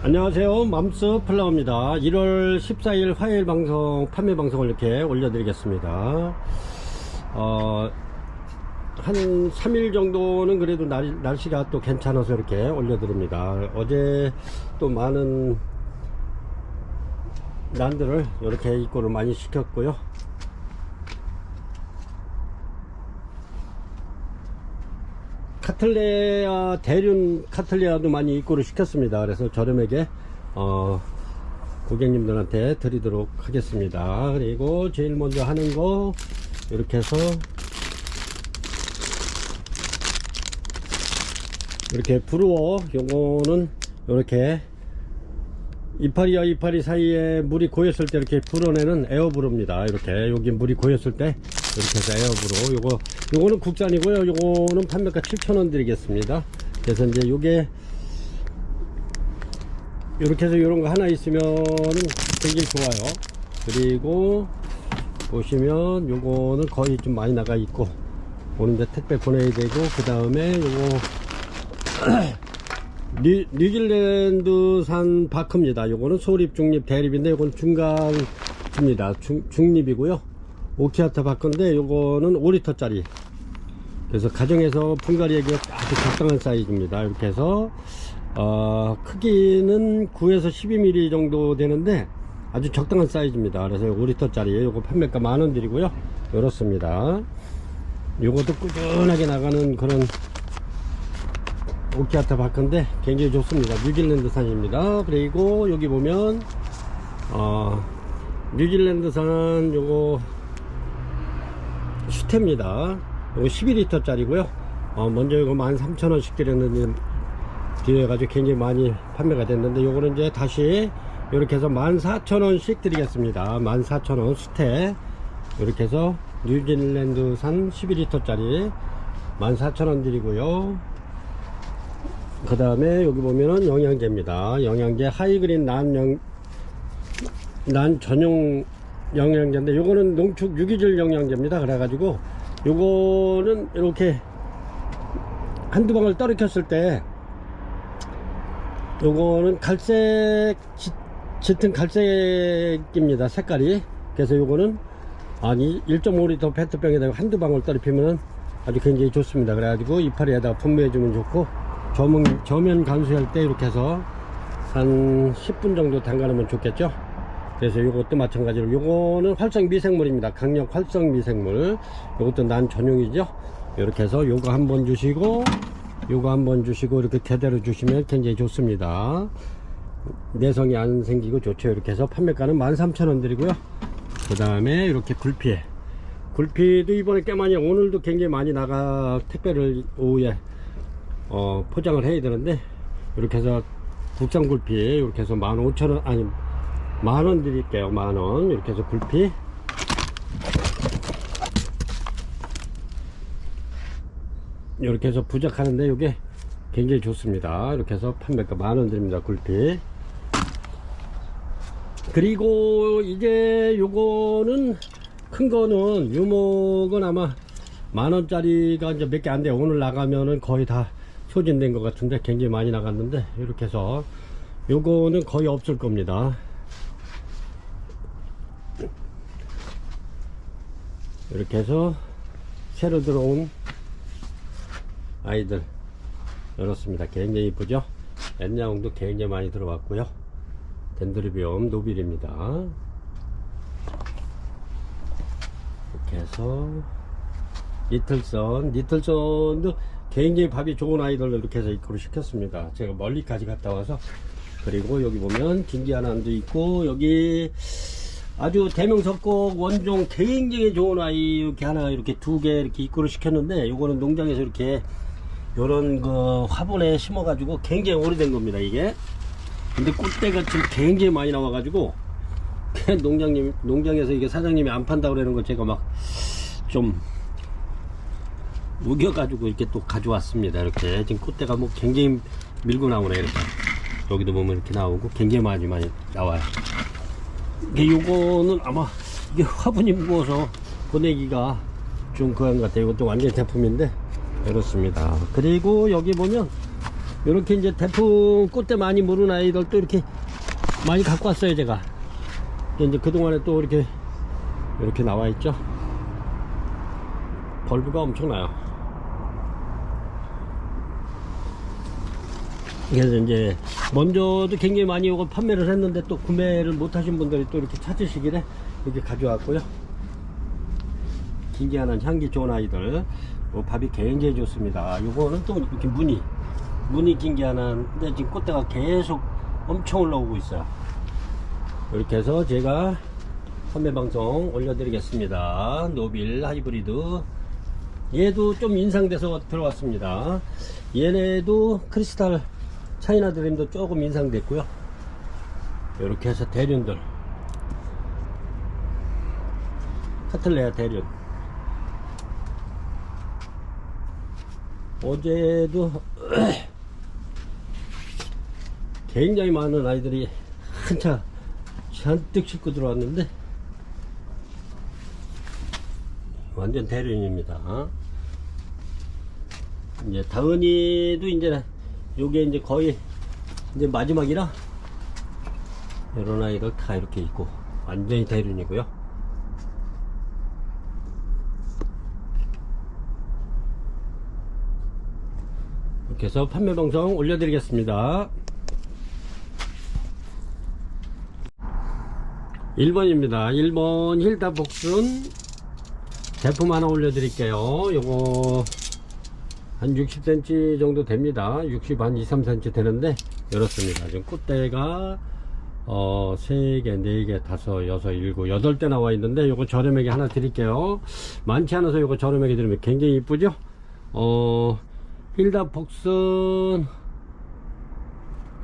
안녕하세요. 맘스 플라워입니다. 1월 14일 화요일 방송, 판매 방송을 이렇게 올려드리겠습니다. 한 3일 정도는 그래도 날씨가 또 괜찮아서 이렇게 올려드립니다. 어제 또 많은 난들을 이렇게 입고를 많이 시켰고요. 카틀레아, 대륜 카틀레아도 많이 입고를 시켰습니다. 그래서 저렴하게 고객님들한테 드리도록 하겠습니다. 그리고 제일 먼저 하는 거 이렇게 해서 이렇게 브루어, 요거는 이렇게 이파리와 이파리 사이에 물이 고였을 때 이렇게 불어내는 에어브루입니다. 이렇게 여기 물이 고였을 때 이렇게 해서 에어브루, 요거는 국산이고요. 요거는 판매가 7,000원 드리겠습니다. 그래서 이제 요게 이렇게 해서 요런 거 하나 있으면은 굉장히 좋아요. 그리고 보시면 요거는 거의 좀 많이 나가 있고 오는데 택배 보내야 되고, 그 다음에 요거 뉴질랜드산 바크입니다. 요거는 소립, 중립, 대립인데 요건 중간입니다. 중립이고요. 오키아타 바크인데 요거는 5리터 짜리. 그래서 가정에서 분갈이하기 아주 적당한 사이즈입니다. 이렇게 해서 크기는 9에서 12mm 정도 되는데 아주 적당한 사이즈입니다. 그래서 5리터 짜리, 요거 판매가 만원 드리고요. 이렇습니다. 요것도 꾸준하게 나가는 그런 오키아타 바크인데 굉장히 좋습니다. 뉴질랜드산입니다. 그리고 여기 보면 뉴질랜드산 요거 수태입니다. 요거 12리터 짜리고요. 먼저 이거 13,000원씩 드렸는데 뒤에 가지고 굉장히 많이 판매가 됐는데, 요거는 이제 다시 이렇게 해서 14,000원씩 드리겠습니다. 14,000원 수태, 이렇게 해서 뉴질랜드산 12리터 짜리 14,000원 드리고요. 그 다음에 여기 보면은 영양제입니다. 영양제 하이그린 난 전용 영양제인데 요거는 농축 유기질 영양제입니다. 그래가지고 요거는 이렇게 한두 방울 떨어켰을 때 요거는 갈색, 짙은 갈색입니다. 색깔이. 그래서 요거는 1.5리터 페트병에다가 한두 방울 떨어뜨리면 아주 굉장히 좋습니다. 그래가지고 이파리에다가 분무해주면 좋고, 저면 간수할 때 이렇게 해서 한 10분 정도 담가놓으면 좋겠죠. 그래서 요것도 마찬가지로 요거는 활성 미생물입니다. 강력 활성 미생물. 요것도 난 전용이죠. 이렇게 해서 요거 한번 주시고 요거 한번 주시고 이렇게 대대로 주시면 굉장히 좋습니다. 내성이 안 생기고 좋죠. 이렇게 해서 판매가는 13,000원 드리고요. 그 다음에 이렇게 굴피도 이번에 꽤 많이, 오늘도 굉장히 많이 택배를 오후에 포장을 해야 되는데, 이렇게 해서 국산 굴피 이렇게 해서 15,000원, 만원 드릴게요. 만원. 이렇게 해서 굴피 이렇게 해서 부적하는데 이게 굉장히 좋습니다. 이렇게 해서 판매가 만원 드립니다. 굴피. 그리고 이제 요거는 큰 거는 유목은 아마 만원짜리가 이제 몇 개 안 돼요. 오늘 나가면은 거의 다 소진된 것 같은데 굉장히 많이 나갔는데, 이렇게 해서 요거는 거의 없을 겁니다. 이렇게 해서 새로 들어온 아이들 이렇습니다. 굉장히 이쁘죠. 엔야옹도 굉장히 많이 들어왔고요. 덴드리비움 노빌입니다. 이렇게 해서 니틀선도 굉장히 밥이 좋은 아이들로 이렇게 해서 입고를 시켰습니다. 제가 멀리까지 갔다 와서. 그리고 여기 보면 김기아난도 있고, 여기 아주 대명석곡 원종 굉장히 좋은 아이 이렇게 하나, 이렇게 두 개 이렇게 입고를 시켰는데, 요거는 농장에서 이렇게 요런 그 화분에 심어 가지고 굉장히 오래된 겁니다. 이게 근데 꽃대가 지금 굉장히 많이 나와 가지고 농장에서 이게 사장님이 안 판다고 그러는 거 제가 막 좀 우겨가지고 이렇게 또 가져왔습니다. 이렇게 지금 꽃대가 뭐 굉장히 밀고 나오네. 이렇게 여기도 보면 이렇게 나오고 굉장히 많이 나와요. 이게 요거는 아마 이게 화분이 무거워서 보내기가 좀 그런 것 같아요. 이것도 완전 제품인데 이렇습니다. 그리고 여기 보면 이렇게 이제 대풍 꽃대 많이 물은 아이들 또 이렇게 많이 갖고 왔어요, 제가. 이제 그동안에 또 이렇게 나와 있죠. 벌브가 엄청나요. 그래서 이제 먼저도 굉장히 많이 이거 판매를 했는데 또 구매를 못 하신 분들이 또 이렇게 찾으시길래 이렇게 가져왔고요. 굉장한 향기 좋은 아이들, 밥이 굉장히 좋습니다. 요거는 또 이렇게 무늬 긴기하는데 지금 꽃대가 계속 엄청 올라오고 있어요. 이렇게 해서 제가 판매 방송 올려드리겠습니다. 노빌 하이브리드, 얘도 좀 인상돼서 들어왔습니다. 얘네도 크리스탈 차이나 드림도 조금 인상됐고요. 이렇게 해서 대륜들, 카틀레아 대륜, 어제도 굉장히 많은 아이들이 한 차 잔뜩 싣고 들어왔는데 완전 대륜입니다. 이제 다은이도 이제 요게 이제 거의 이제 마지막이라 이런 아이들 다 이렇게 있고 완전히 대륜이고요. 이렇게 해서 판매 방송 올려드리겠습니다. 1번입니다. 1번 힐다 복순 제품 하나 올려드릴게요. 요거 한 60cm 정도 됩니다. 60 한 2, 3cm 되는데 이렇습니다. 지금 꽃대가 3개, 4개, 5, 6, 7, 8대 나와 있는데 요거 저렴하게 하나 드릴게요. 많지 않아서 요거 저렴하게 드리면 굉장히 이쁘죠. 힐다 복순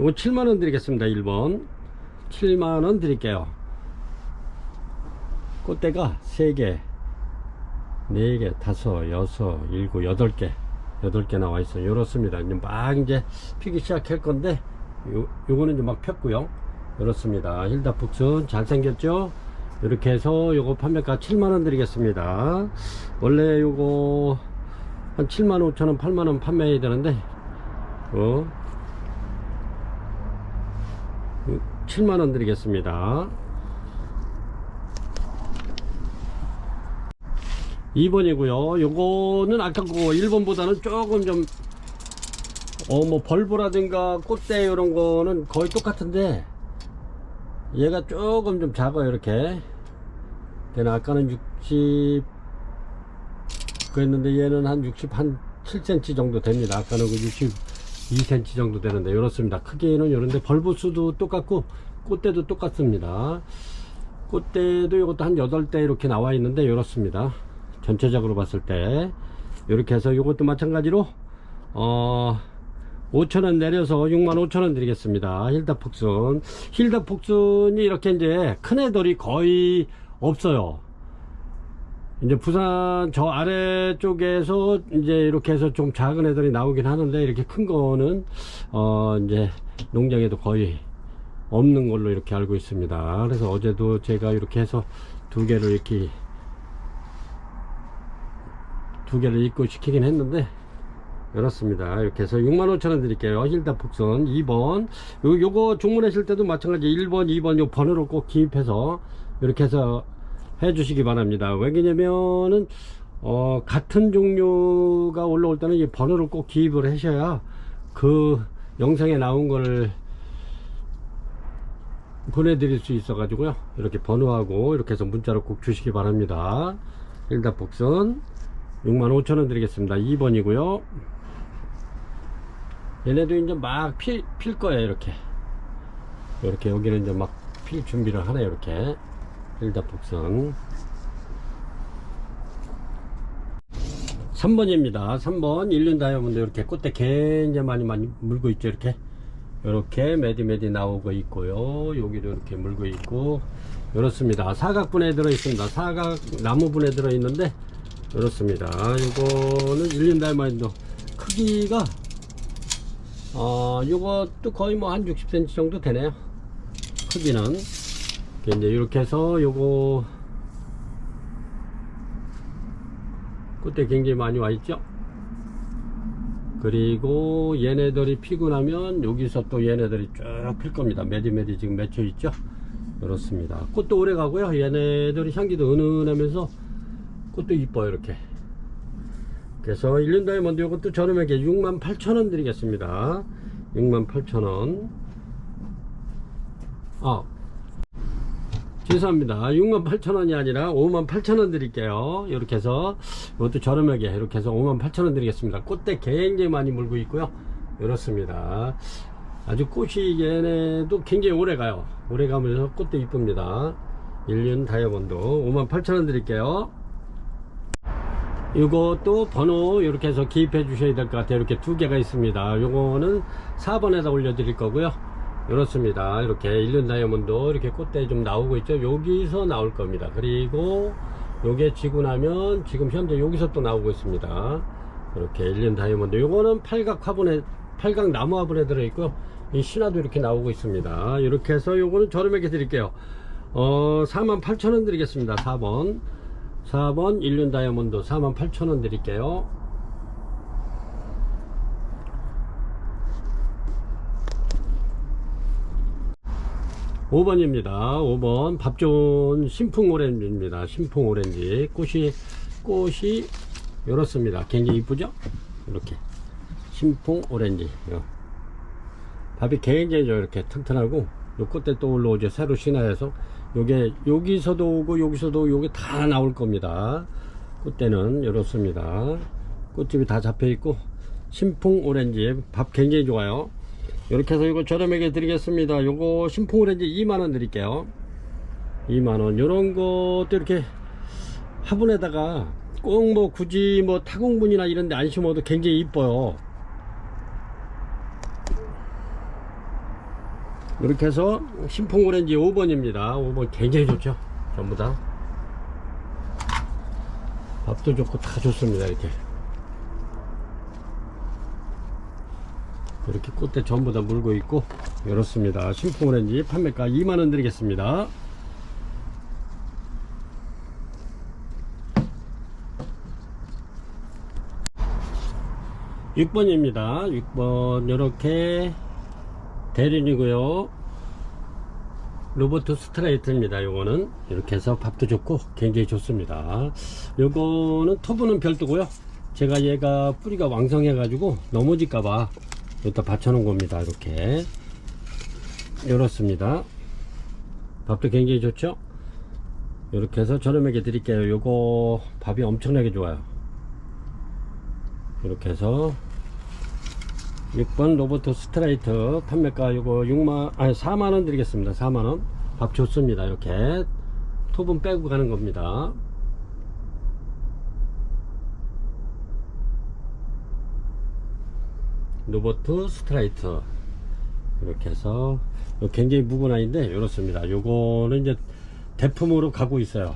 요거 7만원 드리겠습니다. 1번 7만원 드릴게요. 꽃대가 3개, 4개, 5, 6, 7, 8개 나와 있어요. 요렇습니다. 이제 막 이제 피기 시작할 건데 요거는 이제 막 폈고요. 요렇습니다. 힐다 복순 잘생겼죠? 이렇게 해서 요거 판매가 7만원 드리겠습니다. 원래 요거 한 75,000원, 8만원 판매해야 되는데 7만원 드리겠습니다. 2번이고요. 요거는 아까 그 1번보다는 조금 좀 뭐 벌브라든가 꽃대 이런 거는 거의 똑같은데 얘가 조금 좀 작아요. 이렇게 아까는 60 그랬는데 얘는 한 60 한 7cm 정도 됩니다. 아까는 그 62cm 정도 되는데 이렇습니다. 크기는 이런데 벌브 수도 똑같고 꽃대도 똑같습니다. 꽃대도 이것도 한 8대 이렇게 나와 있는데 이렇습니다. 전체적으로 봤을 때 이렇게 해서 이것도 마찬가지로 5,000원 내려서 65,000원 드리겠습니다. 힐다 복순. 힐다 복순이 이렇게 이제 큰 애들이 거의 없어요. 이제 부산 저 아래쪽에서 이제 이렇게 해서 좀 작은 애들이 나오긴 하는데 이렇게 큰 거는 이제 농장에도 거의 없는 걸로 이렇게 알고 있습니다. 그래서 어제도 제가 이렇게 해서 두 개를 입고시키긴 했는데 이렇습니다. 이렇게 해서 65,000원 드릴게요. 힐다 복순 2번. 요거 주문하실 때도 마찬가지 1번, 2번 요 번호를 꼭 기입해서 이렇게 해서 해 주시기 바랍니다. 왜냐면은 같은 종류가 올라올 때는 이 번호를 꼭 기입을 하셔야 그 영상에 나온 걸 보내드릴 수 있어 가지고요. 이렇게 번호하고 이렇게 해서 문자로 꼭 주시기 바랍니다. 힐다 복순 65,000원 드리겠습니다. 2번이고요. 얘네도 이제 막 필 거예요. 이렇게 여기는 이제 막 필 준비를 하네요. 이렇게 힐다 복순 3번입니다. 3번 일륜 다이아몬드 이렇게 꽃대 굉장히 많이 물고 있죠. 이렇게 매디 나오고 있고요. 여기도 이렇게 물고 있고 이렇습니다. 사각분에 들어 있습니다. 사각 나무분에 들어 있는데 이렇습니다. 이거는 일륜 다이아몬드 크기가 요것도 거의 뭐 한 60cm 정도 되네요. 크기는 이제 이렇게 해서 요거 꽃대 굉장히 많이 와 있죠. 그리고 얘네들이 피고 나면 여기서 또 얘네들이 쭉 필 겁니다. 메디메디 지금 맺혀 있죠. 그렇습니다. 꽃도 오래 가고요. 얘네들이 향기도 은은하면서 꽃도 이뻐요. 이렇게. 그래서 1년 다이아몬드 요것도 저렴하게 68,000원 드리겠습니다. 68,000원. 죄송합니다. 68,000원이 아니라 58,000원 드릴게요. 이렇게 해서 이것도 저렴하게 이렇게 해서 58,000원 드리겠습니다. 꽃대 굉장히 많이 물고 있고요. 이렇습니다. 아주 꽃이 얘네도 굉장히 오래 가요. 오래 가면서 꽃도 이쁩니다. 1년 다이아몬드 58,000원 드릴게요. 이것도 번호 이렇게 해서 기입해 주셔야 될 것 같아요. 이렇게 두 개가 있습니다. 요거는 4번에다 올려 드릴 거고요. 이렇습니다. 이렇게 1년 다이아몬드 이렇게 꽃대 좀 나오고 있죠. 여기서 나올 겁니다. 그리고 요게 지고 나면 지금 현재 여기서 또 나오고 있습니다. 이렇게 1년 다이아몬드 요거는 팔각 화분에 팔각 나무 화분에 들어있고요. 이 신화도 이렇게 나오고 있습니다. 이렇게 해서 요거는 저렴하게 드릴게요. 48,000원 드리겠습니다. 4번 1년 다이아몬드 48,000원 드릴게요. 5번입니다. 5번 밥 좋은 신풍 오렌지입니다. 신풍 오렌지 꽃이 이렇습니다. 굉장히 이쁘죠? 이렇게 신풍 오렌지 밥이 굉장히 이렇게 튼튼하고 요 꽃대 또 올라오죠. 새로 신화해서 요게 여기서도 오고 여기서도 요게 다 나올 겁니다. 꽃대는 이렇습니다. 꽃집이 다 잡혀 있고 신풍 오렌지 밥 굉장히 좋아요. 이렇게 해서 이거 저렴하게 드리겠습니다. 요거 신풍 오렌지 2만원 드릴게요. 2만원. 요런 것도 이렇게 화분에다가 꼭 뭐 굳이 뭐 타공분이나 이런 데 안 심어도 굉장히 이뻐요. 이렇게 해서 신풍 오렌지 5번입니다. 5번 굉장히 좋죠. 전부 다 밥도 좋고 다 좋습니다. 이렇게 꽃대 전부 다 물고 있고 이렇습니다. 신풍 오렌지 판매가 2만원 드리겠습니다. (6번입니다) 6번 이렇게 대륜이고요. 로버트 스트라이트입니다. 요거는 이렇게 해서 밥도 좋고 굉장히 좋습니다. 요거는 토분은 별도고요. 제가 얘가 뿌리가 왕성해 가지고 넘어질까봐 여기다 받쳐놓은 겁니다. 이렇게 이렇습니다. 밥도 굉장히 좋죠. 이렇게 해서 저렴하게 드릴게요. 요거 밥이 엄청나게 좋아요. 이렇게 해서 6번 로버트 스트라이트 판매가 요거 4만원 드리겠습니다. 4만원 밥 좋습니다. 이렇게 토분 빼고 가는 겁니다. 로버트 스트라이트 이렇게 해서 굉장히 묵은 아이인데 이렇습니다. 요거는 이제 대품으로 가고 있어요.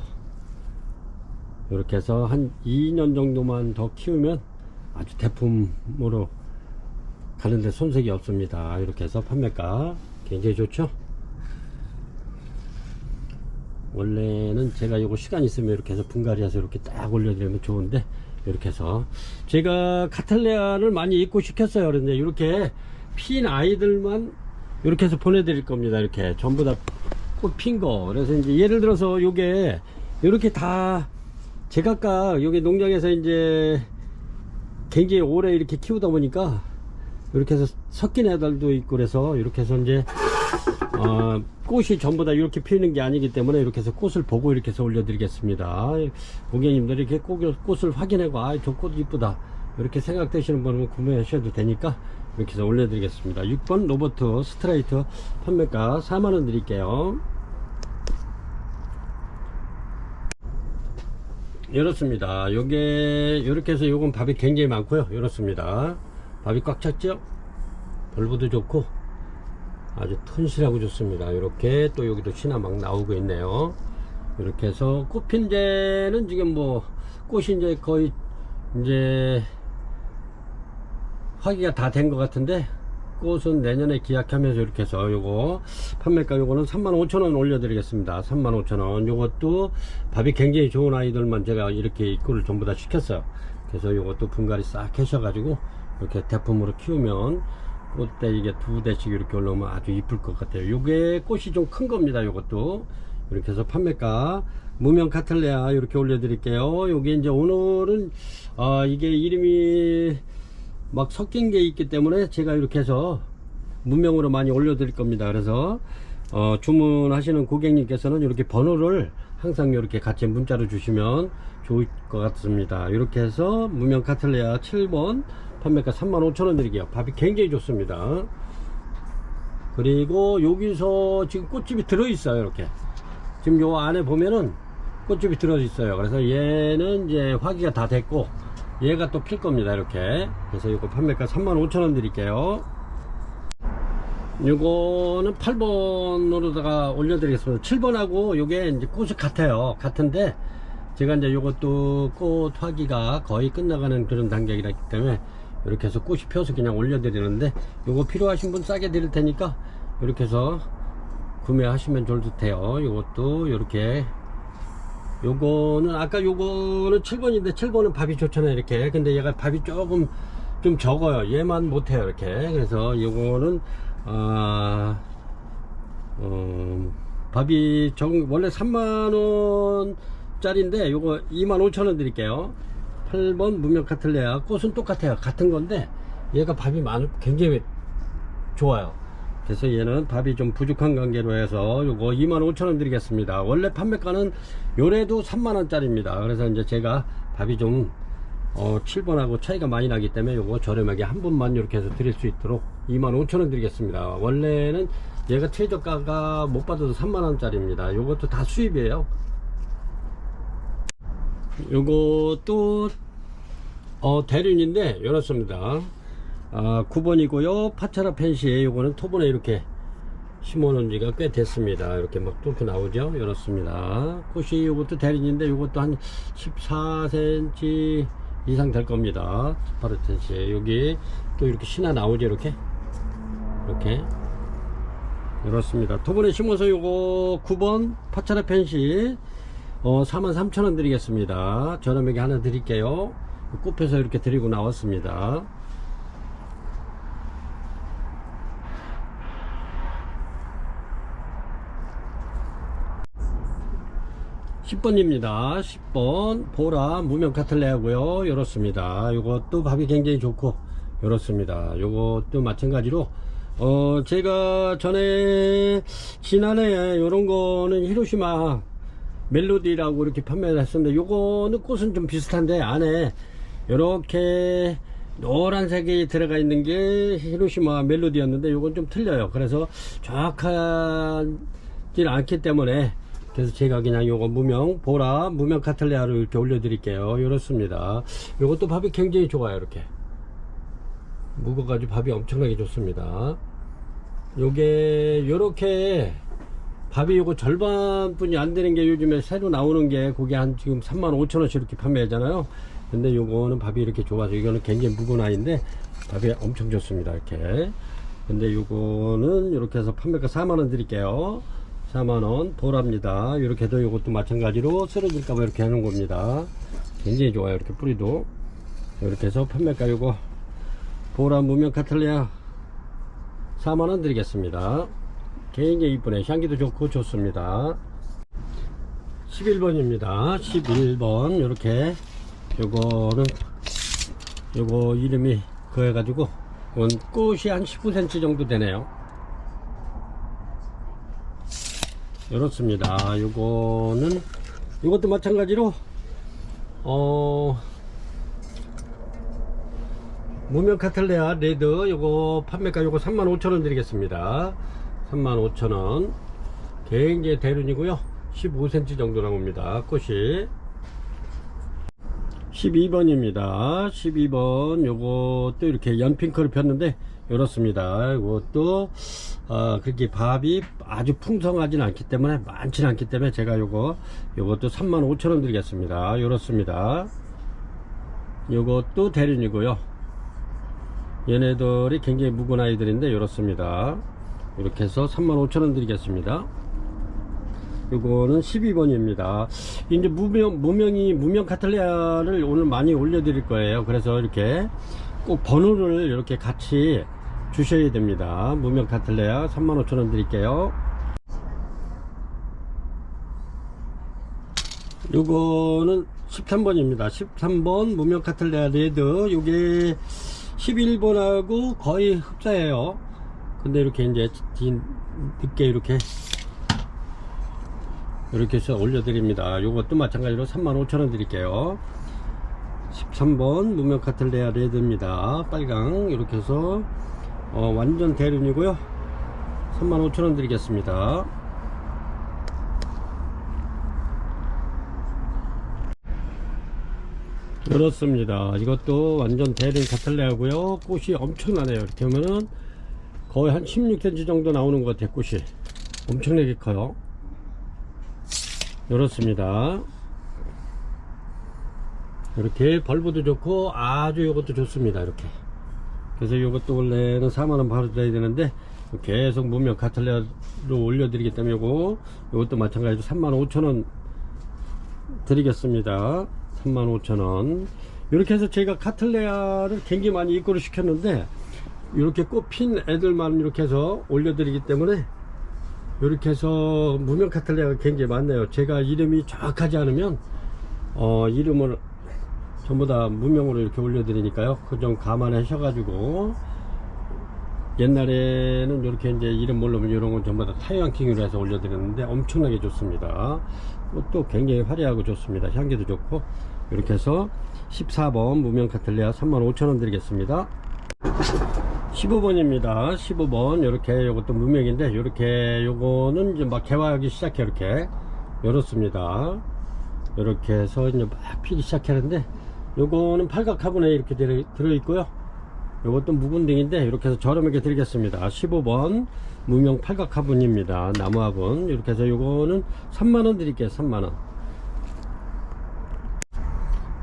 이렇게 해서 한 2년 정도만 더 키우면 아주 대품으로 가는데 손색이 없습니다. 이렇게 해서 판매가 굉장히 좋죠. 원래는 제가 요거 시간 있으면 이렇게 해서 분갈이 해서 이렇게 딱 올려드리면 좋은데 이렇게 해서 제가 카탈레아를 많이 입고 시켰어요. 그런데 이렇게 핀 아이들만 이렇게 해서 보내드릴 겁니다. 이렇게 전부 다 꽃 핀 거. 그래서 이제 예를 들어서 요게 이렇게 다 제각각 여기 농장에서 이제 굉장히 오래 이렇게 키우다 보니까 이렇게 해서 섞인 애들도 있고 그래서 이렇게 해서 이제 꽃이 전부 다 이렇게 피우는 게 아니기 때문에 이렇게 해서 꽃을 보고 이렇게 해서 올려드리겠습니다. 고객님들이 이렇게 꽃을 확인하고 저 꽃 이쁘다 이렇게 생각되시는 분은 구매하셔도 되니까 이렇게 해서 올려드리겠습니다. 6번 로버트 스트라이트 판매가 4만원 드릴게요. 이렇습니다. 요게 이렇게 해서 요건 밥이 굉장히 많고요. 이렇습니다. 밥이 꽉 찼죠? 벌브도 좋고 아주 튼실하고 좋습니다. 이렇게 또 여기도 신화 막 나오고 있네요. 이렇게 해서 꽃핀 데는 지금 뭐 꽃이 이제 거의 이제 화기가 다 된 것 같은데 꽃은 내년에 기약하면서 이렇게 해서 요거 판매가 요거는 35,000원 올려드리겠습니다. 35,000원. 요것도 밥이 굉장히 좋은 아이들만 제가 이렇게 입구를 전부 다 시켰어요. 그래서 요것도 분갈이 싹 하셔가지고 이렇게 대품으로 키우면 꽃대 이게 2대씩 이렇게 올라오면 아주 이쁠 것 같아요. 요게 꽃이 좀 큰 겁니다. 요것도 이렇게 해서 판매가 무명 카틀레아 이렇게 올려드릴게요. 요게 이제 오늘은 이게 이름이 막 섞인 게 있기 때문에 제가 이렇게 해서 무명으로 많이 올려드릴 겁니다. 그래서 주문하시는 고객님께서는 이렇게 번호를 항상 이렇게 같이 문자로 주시면 좋을 것 같습니다. 이렇게 해서 무명 카틀레아 7번 판매가 35,000원 드릴게요. 밥이 굉장히 좋습니다. 그리고 여기서 지금 꽃집이 들어있어요. 이렇게 지금 요 안에 보면은 꽃집이 들어있어요. 그래서 얘는 이제 화기가 다 됐고 얘가 또 필 겁니다. 이렇게. 그래서 이거 판매가 35,000원 드릴게요. 요거는 8번으로다가 올려드리겠습니다. 7번하고 요게 이제 꽃이 같아요. 같은데 제가 이제 요것도 꽃 화기가 거의 끝나가는 그런 단계이기 때문에 이렇게 해서 꽃이 펴서 그냥 올려드리는데 요거 필요하신 분 싸게 드릴 테니까 이렇게 해서 구매하시면 좋을듯해요. 요것도 이렇게 요거는 아까 요거는 7번인데 7번은 밥이 좋잖아요. 이렇게 근데 얘가 밥이 조금 좀 적어요. 얘만 못해요. 이렇게. 그래서 요거는 밥이 원래 3만원 짜리인데 요거 25,000원 드릴게요. 8번 무명 카틀레아 꽃은 똑같아요. 같은 건데 얘가 밥이 굉장히 좋아요. 그래서 얘는 밥이 좀 부족한 관계로 해서 요거 25,000원 드리겠습니다. 원래 판매가는 요래도 3만원 짜리입니다. 그래서 이제 제가 밥이 좀 7번하고 차이가 많이 나기 때문에 요거 저렴하게 한 분만 이렇게 해서 드릴 수 있도록 25,000원 드리겠습니다. 원래는 얘가 최저가가 못 받아도 3만원 짜리입니다. 요것도 다 수입이에요. 요것도 대륜인데 이렇습니다. 9번이고요 파차라 펜시. 요거는 토본에 이렇게 심어놓은 지가 꽤 됐습니다. 이렇게 막 뚫고 나오죠. 이렇습니다. 꽃이 요것도 대륜인데 요것도 한 14cm 이상 될 겁니다. 18cm. 여기 또 이렇게 신화 나오죠. 이렇게 이렇습니다. 토본에 심어서 요거 9번 파차라 펜시 43,000원 드리겠습니다. 저렴하게 하나 드릴게요. 꽃에서 이렇게 드리고 나왔습니다. 10번입니다. 10번 보라 무명 카틀레아고요. 이렇습니다. 이것도 밥이 굉장히 좋고 이렇습니다. 이것도 마찬가지로 제가 전에 지난해 이런 거는 히로시마 멜로디라고 이렇게 판매를 했었는데 요거는 꽃은 좀 비슷한데 안에 이렇게 노란색이 들어가 있는 게 히로시마 멜로디였는데 요건 좀 틀려요. 그래서 정확하지 않기 때문에 그래서 제가 그냥 요거 무명 보라 무명 카틀레아를 이렇게 올려드릴게요. 이렇습니다. 요것도 밥이 굉장히 좋아요. 이렇게 묵어가지고 밥이 엄청나게 좋습니다. 요게 요렇게 밥이 요거 절반뿐이 안 되는 게 요즘에 새로 나오는 게 그게 한 지금 35,000원씩 이렇게 판매하잖아요. 근데 요거는 밥이 이렇게 좋아서 이거는 굉장히 묵은 아이인데 밥이 엄청 좋습니다. 이렇게. 근데 요거는 이렇게 해서 판매가 4만원 드릴게요. 4만원 보랍니다. 이렇게 해도 요것도 마찬가지로 쓰러질까봐 이렇게 하는 겁니다. 굉장히 좋아요. 이렇게 뿌리도. 이렇게 해서 판매가 요거 보라 무명 카틀레아 4만원 드리겠습니다. 굉장히 이쁘네. 향기도 좋고 좋습니다. 11번입니다 11번 요렇게 요거는 요거 이름이 그거 해가지고 이건 꽃이 한 19cm 정도 되네요. 이렇습니다. 요거는 이것도 마찬가지로 무명 카틀레아 레드 요거 판매가 요거 35,000원 드리겠습니다. 35,000원. 굉장히 대륜이고요 15cm 정도 나옵니다. 꽃이 12번입니다 12번 요것도 이렇게 연핑크를 폈는데 이렇습니다. 이것도 그렇게 밥이 아주 풍성하진 않기 때문에 많지는 않기 때문에 제가 요것도 35,000원 드리겠습니다. 이렇습니다. 요것도 대륜이고요 얘네들이 굉장히 묵은 아이들인데 이렇습니다. 이렇게 해서 35,000원 드리겠습니다. 요거는 12번입니다 이제 무명 카틀레아를 오늘 많이 올려 드릴 거예요. 그래서 이렇게 꼭 번호를 이렇게 같이 주셔야 됩니다. 무명 카틀레아 35,000원 드릴게요. 요거는 13번입니다. 13번 무명 카틀레아 레드. 요게 11번하고 거의 흡사해요. 근데 이렇게 이제 늦게 이렇게 해서 올려드립니다. 요것도 마찬가지로 35,000원 드릴게요. 13번 무명 카틀레아 레드입니다. 빨강. 이렇게 해서 완전 대륜이고요. 35,000원 드리겠습니다. 그렇습니다. 이것도 완전 대륜 카틀레아고요. 꽃이 엄청나네요. 이렇게 하면은 거의 한 16cm 정도 나오는 것 같아요. 꽃이 엄청나게 커요. 이렇습니다. 이렇게 벌브도 좋고 아주 이것도 좋습니다. 이렇게 그래서 이것도 원래는 4만원 바로 드려야 되는데 계속 무명 카틀레아로 올려드리기 때문에 이것도 마찬가지로 35,000원 드리겠습니다. 35,000원. 이렇게 해서 제가 카틀레아를 굉장히 많이 입고를 시켰는데 이렇게 꽃핀 애들만 이렇게 해서 올려드리기 때문에 이렇게 해서 무명 카틀레아가 굉장히 많네요. 제가 이름이 정확하지 않으면 이름을 전부 다 무명으로 이렇게 올려드리니까요. 그 점 감안하셔가지고 옛날에는 이렇게 이제 이름 모르면 이런 건 전부 다 타이완킹으로 해서 올려드렸는데 엄청나게 좋습니다. 또 굉장히 화려하고 좋습니다. 향기도 좋고. 이렇게 해서 14번 무명 카틀레아 35,000원 드리겠습니다. 15번입니다. 15번 이렇게 요것도 무명인데 이렇게 요거는 이제 막 개화하기 시작해. 이렇게 이렇습니다. 이렇게 해서 이제 막 피기 시작하는데 요거는 팔각 화분에 이렇게 들어있고요. 요것도 묵은등인데 이렇게 해서 저렴하게 드리겠습니다. 15번 무명 팔각 화분입니다. 나무 화분. 이렇게 해서 요거는 3만원 드릴게요. 3만원.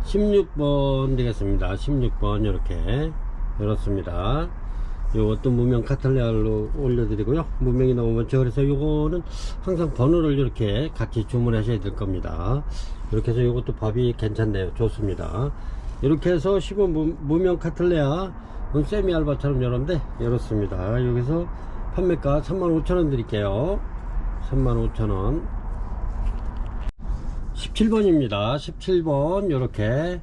16번 되겠습니다. 16번 이렇게 이렇습니다. 요것도 무명 카틀레아로 올려드리고요. 무명이 나오면 그래서 요거는 항상 번호를 이렇게 같이 주문하셔야 될 겁니다. 이렇게 해서 요것도 밥이 괜찮네요. 좋습니다. 이렇게 해서 15 무명 카틀레아 세미 알바처럼 여러분들 이렇습니다. 여기서 판매가 35,000원 드릴게요. 35,000원. 17번입니다. 17번 요렇게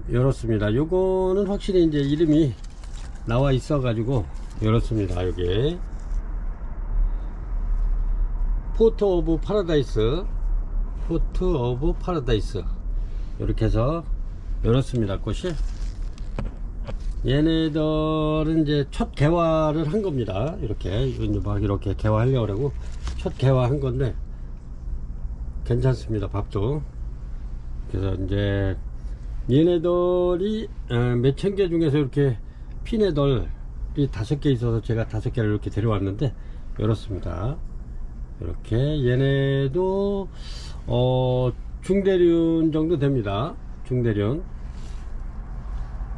이렇습니다. 요거는 확실히 이제 이름이 나와 있어 가지고 이렇습니다. 여기 포트 오브 파라다이스, 포트 오브 파라다이스 이렇게 해서 이렇습니다. 꽃이 얘네들은 이제 첫 개화를 한 겁니다. 이렇게 이제 막 이렇게 개화하려고 하고 첫 개화한 건데 괜찮습니다. 밥도. 그래서 이제 얘네들이 몇천 개 중에서 이렇게 핀애들이 5개 있어서 제가 5개를 이렇게 데려왔는데 이렇습니다. 이렇게 얘네도 중대륜 정도 됩니다. 중대륜.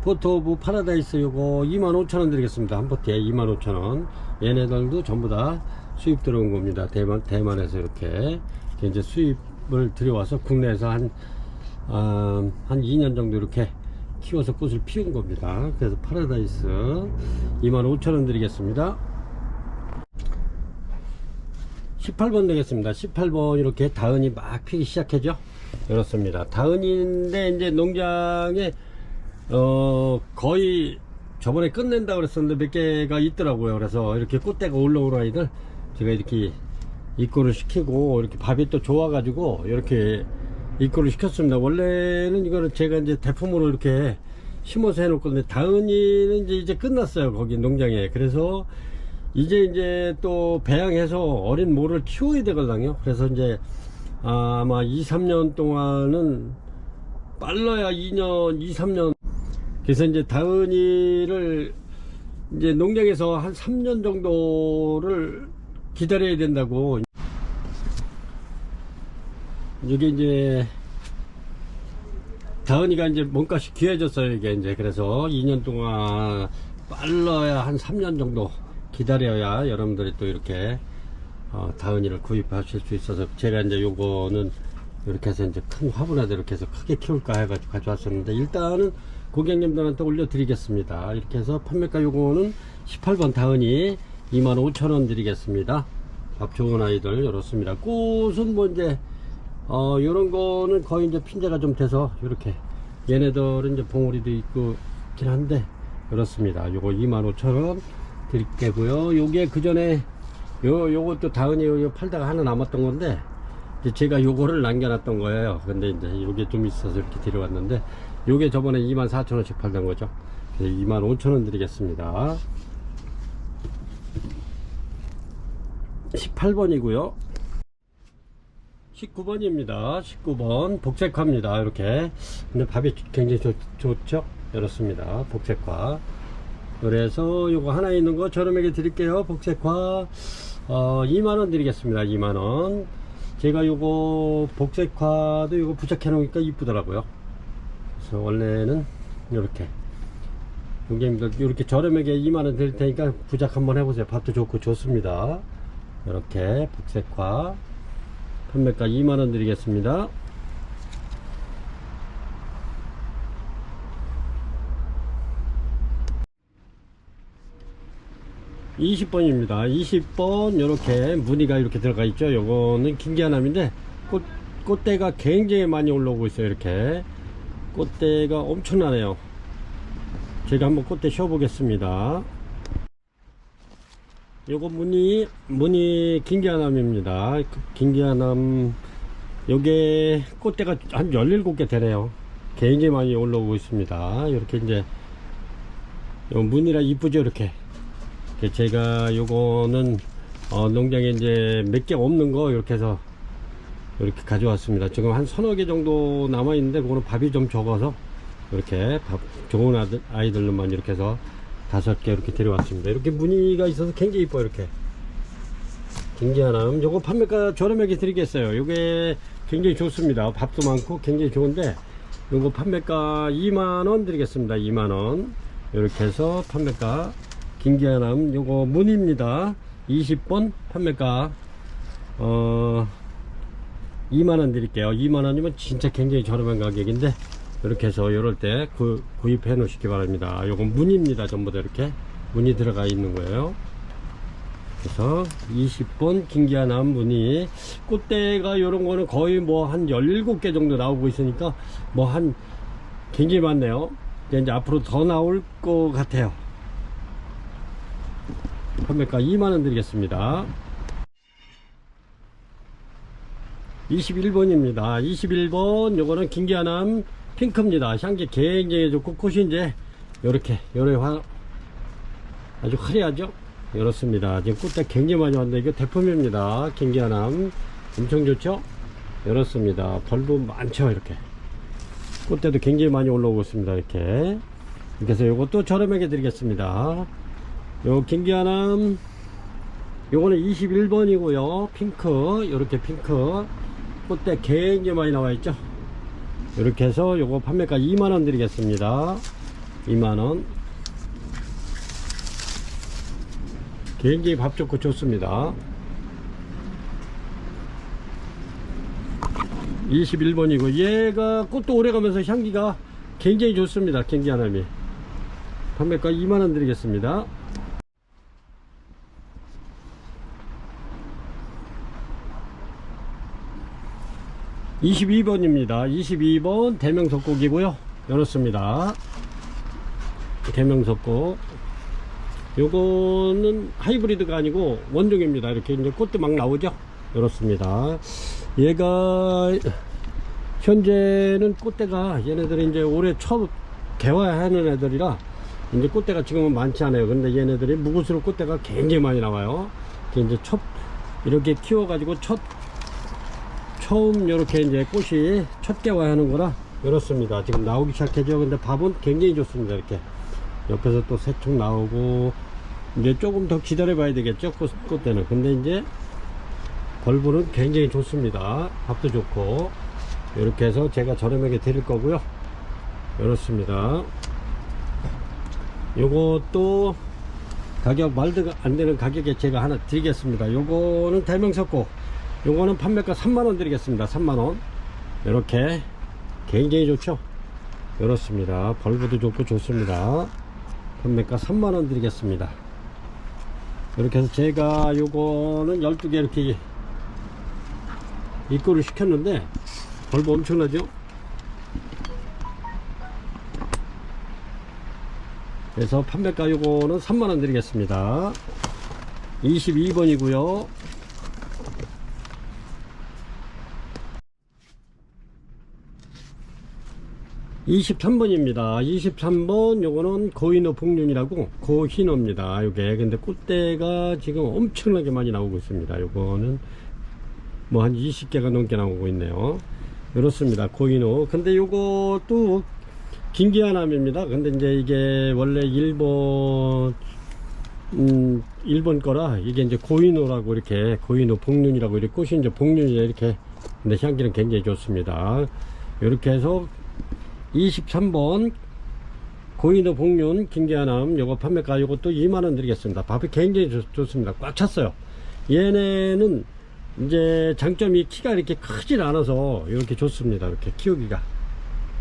포트 오브 파라다이스 요거 25,000원 드리겠습니다. 한 포트에 25,000원. 얘네들도 전부 다 수입 들어온 겁니다. 대만에서 이렇게 이제 수입을 들여와서 국내에서 한 2년 정도 이렇게 키워서 꽃을 피운 겁니다. 그래서 파라다이스 25,000원 드리겠습니다. 18번 되겠습니다. 18번 이렇게 다은이 막 피기 시작하죠. 이렇습니다. 다은인데 이제 농장에 거의 저번에 끝낸다 그랬었는데 몇 개가 있더라고요. 그래서 이렇게 꽃대가 올라오는 아이들 제가 이렇게 입고를 시키고 이렇게 밥이 또 좋아가지고 이렇게 입고를 시켰습니다. 원래는 이거는 제가 이제 대품으로 이렇게 심어서 해놓고 다은이는 이제 끝났어요. 거기 농장에. 그래서 이제 또 배양해서 어린 모를 키워야 되거든요. 그래서 이제 아마 2-3년 동안은 빨라야 2년, 2-3년. 그래서 이제 다은이를 이제 농장에서 한 3년 정도를 기다려야 된다고. 이게 이제 다은이가 이제 몸값이 귀해졌어요. 이게 이제 그래서 2년 동안 빨라야 한 3년 정도 기다려야 여러분들이 또 이렇게 다은이를 구입하실 수 있어서 제가 이제 요거는 이렇게 해서 이제 큰 화분에다 이렇게 해서 크게 키울까 해가지고 가져왔었는데 일단은 고객님들한테 올려드리겠습니다. 이렇게 해서 판매가 요거는 18번 다은이 25,000원 드리겠습니다. 밥 좋은 아이들 이렇습니다. 꽃은 뭐 이제 요런 거는 거의 이제 핀재가 좀 돼서 이렇게 얘네들은 이제 봉우리도 있고 있긴 한데 이렇습니다. 요거 25,000원 드릴게고요. 요게 그 전에 요것도 다은이 요 팔다가 하나 남았던 건데 이제 제가 요거를 남겨놨던 거예요. 근데 이제 요게 좀 있어서 이렇게 데려왔는데 요게 저번에 24,000원씩 팔던 거죠. 25,000원 드리겠습니다. 18번이고요 19번입니다 19번 복색화입니다. 이렇게 근데 밥이 굉장히 좋죠. 이렇습니다. 복색화. 그래서 요거 하나 있는 거 저렴하게 드릴게요. 복색화 2만원 드리겠습니다. 2만원. 제가 요거 복색화도 요거 부착해 놓으니까 이쁘더라고요. 그래서 원래는 요렇게 고객님들 이렇게 저렴하게 2만원 드릴 테니까 부착 한번 해보세요. 밥도 좋고 좋습니다. 이렇게 복색화 판매가 2만원 드리겠습니다. 20번입니다. 20번 이렇게 무늬가 이렇게 들어가 있죠. 요거는 김기아남인데 꽃대가 굉장히 많이 올라오고 있어요. 이렇게 꽃대가 엄청나네요. 제가 한번 꽃대 쉬어 보겠습니다. 요거 무늬 김기아남입니다. 김기아남 요게 꽃대가 한 17개 되네요. 굉장히 많이 올라오고 있습니다. 이렇게 이제 요 무늬라 이쁘죠. 이렇게 제가 요거는 농장에 이제 몇 개 없는 거 이렇게 해서 이렇게 가져왔습니다. 지금 한 서너 개 정도 남아 있는데 그거는 밥이 좀 적어서 이렇게 밥 좋은 아이들로만 이렇게 해서 5개 이렇게 데려왔습니다. 이렇게 무늬가 있어서 굉장히 이뻐요. 이렇게 김기아남 요거 판매가 저렴하게 드리겠어요. 요게 굉장히 좋습니다. 밥도 많고 굉장히 좋은데 요거 판매가 2만원 드리겠습니다. 2만원 이렇게 해서 판매가 김기아남 요거 무늬입니다. 20번 판매가 2만원 드릴게요. 2만원이면 진짜 굉장히 저렴한 가격인데 이렇게 해서 이럴 때 구입해 놓으시기 바랍니다. 요건 무늬입니다. 전부 다 이렇게 무늬 들어가 있는 거예요. 그래서 20번 김기아남 무늬 꽃대가 요런 거는 거의 뭐 한 17개 정도 나오고 있으니까 뭐 한 굉장히 많네요. 이제 앞으로 더 나올 것 같아요. 판매가 2만원 드리겠습니다. 21번입니다 21번 요거는 김기아남 핑크입니다. 향기 굉장히 좋고 꽃이 이제 요렇게 아주 화려하죠. 이렇습니다. 지금 꽃대 굉장히 많이 왔는데 이거 대품입니다. 김기아남 엄청 좋죠. 이렇습니다. 벌도 많죠. 이렇게 꽃대도 굉장히 많이 올라오고 있습니다. 이렇게 그래서 요것도 저렴하게 드리겠습니다. 요 김기아남 요거는 21번이고요 핑크 이렇게 핑크 꽃대 굉장히 많이 나와 있죠. 이렇게 해서 요거 판매가 2만원 드리겠습니다. 2만원. 굉장히 밥 좋고 좋습니다. 21번이고 얘가 꽃도 오래가면서 향기가 굉장히 좋습니다. 김기아남이 판매가 2만원 드리겠습니다. 22번입니다. 22번 대명석곡이고요. 이렇습니다. 대명석곡. 요거는 하이브리드가 아니고 원종입니다. 이렇게 이제 꽃도 막 나오죠. 이렇습니다. 얘가 현재는 꽃대가 얘네들이 이제 올해 첫 개화하는 애들이라 이제 꽃대가 지금은 많지 않아요. 근데 얘네들이 무구스로 꽃대가 굉장히 많이 나와요. 이제 이렇게 키워가지고 처음 이렇게 이제 꽃이 첫 개화하는 거라 이렇습니다. 지금 나오기 시작해죠. 근데 밥은 굉장히 좋습니다. 이렇게 옆에서 또 새총 나오고 이제 조금 더 기다려 봐야 되겠죠. 꽃대는. 근데 이제 벌브는 굉장히 좋습니다. 밥도 좋고 이렇게 해서 제가 저렴하게 드릴 거고요. 이렇습니다. 요것도 가격 말도 안 되는 가격에 제가 하나 드리겠습니다. 요거는 대명석곡 요거는 판매가 3만원 드리겠습니다. 3만원. 이렇게 굉장히 좋죠. 이렇습니다. 벌브도 좋고 좋습니다. 판매가 3만원 드리겠습니다. 이렇게 해서 제가 요거는 12개 이렇게 입고를 시켰는데 벌브 엄청나죠? 그래서 판매가 요거는 3만원 드리겠습니다. 22번이고요. 23번입니다. 23번 요거는 고인호 복륜이라고 고희노입니다. 요게 근데 꽃대가 지금 엄청나게 많이 나오고 있습니다. 요거는 뭐 한 20개가 넘게 나오고 있네요. 이렇습니다. 고인호. 근데 요것도 김기아남입니다. 근데 이제 이게 원래 일본 거라 이게 이제 고인호라고 이렇게 고인호 복륜이라고 이렇게 꽃이 이제 복륜이라 이렇게. 근데 향기는 굉장히 좋습니다. 이렇게 해서 23번 고인호 복륜 김기아남 요거 판매가 요것도 2만원 드리겠습니다. 밥이 굉장히 좋습니다. 꽉 찼어요. 얘네는 이제 장점이 키가 이렇게 크질 않아서 이렇게 좋습니다. 이렇게 키우기가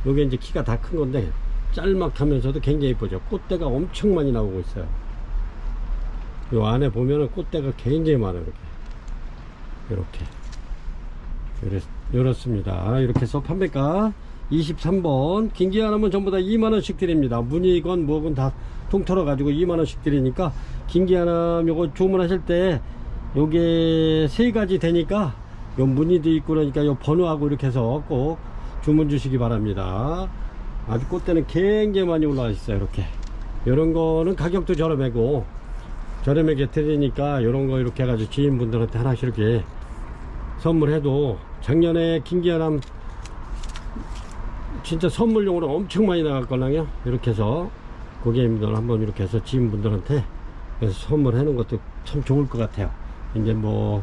요게 이제 키가 다 큰 건데 짤막하면서도 굉장히 이쁘죠. 꽃대가 엄청 많이 나오고 있어요. 요 안에 보면은 꽃대가 굉장히 많아요. 이렇게 이렇습니다. 이렇게 해서 판매가 23번 김기아남은 전부 다 2만원씩 드립니다. 문의건 뭐건 다 통틀어 가지고 2만원씩 드리니까 김기아남 요거 주문하실 때 요게 3가지 되니까 요 문의도 있고 그러니까 요 번호하고 이렇게 해서 꼭 주문 주시기 바랍니다. 아주 꽃대는 굉장히 많이 올라와 있어요. 이렇게 요런 거는 가격도 저렴하고 저렴하게 드리니까 요런 거 이렇게 해가지고 지인분들한테 하나씩 이렇게 선물해도 작년에 김기아남 진짜 선물용으로 엄청 많이 나갔거든요. 이렇게 해서 고객님들 한번 이렇게 해서 지인분들한테 그래서 선물해 놓은 것도 참 좋을 것 같아요. 이제 뭐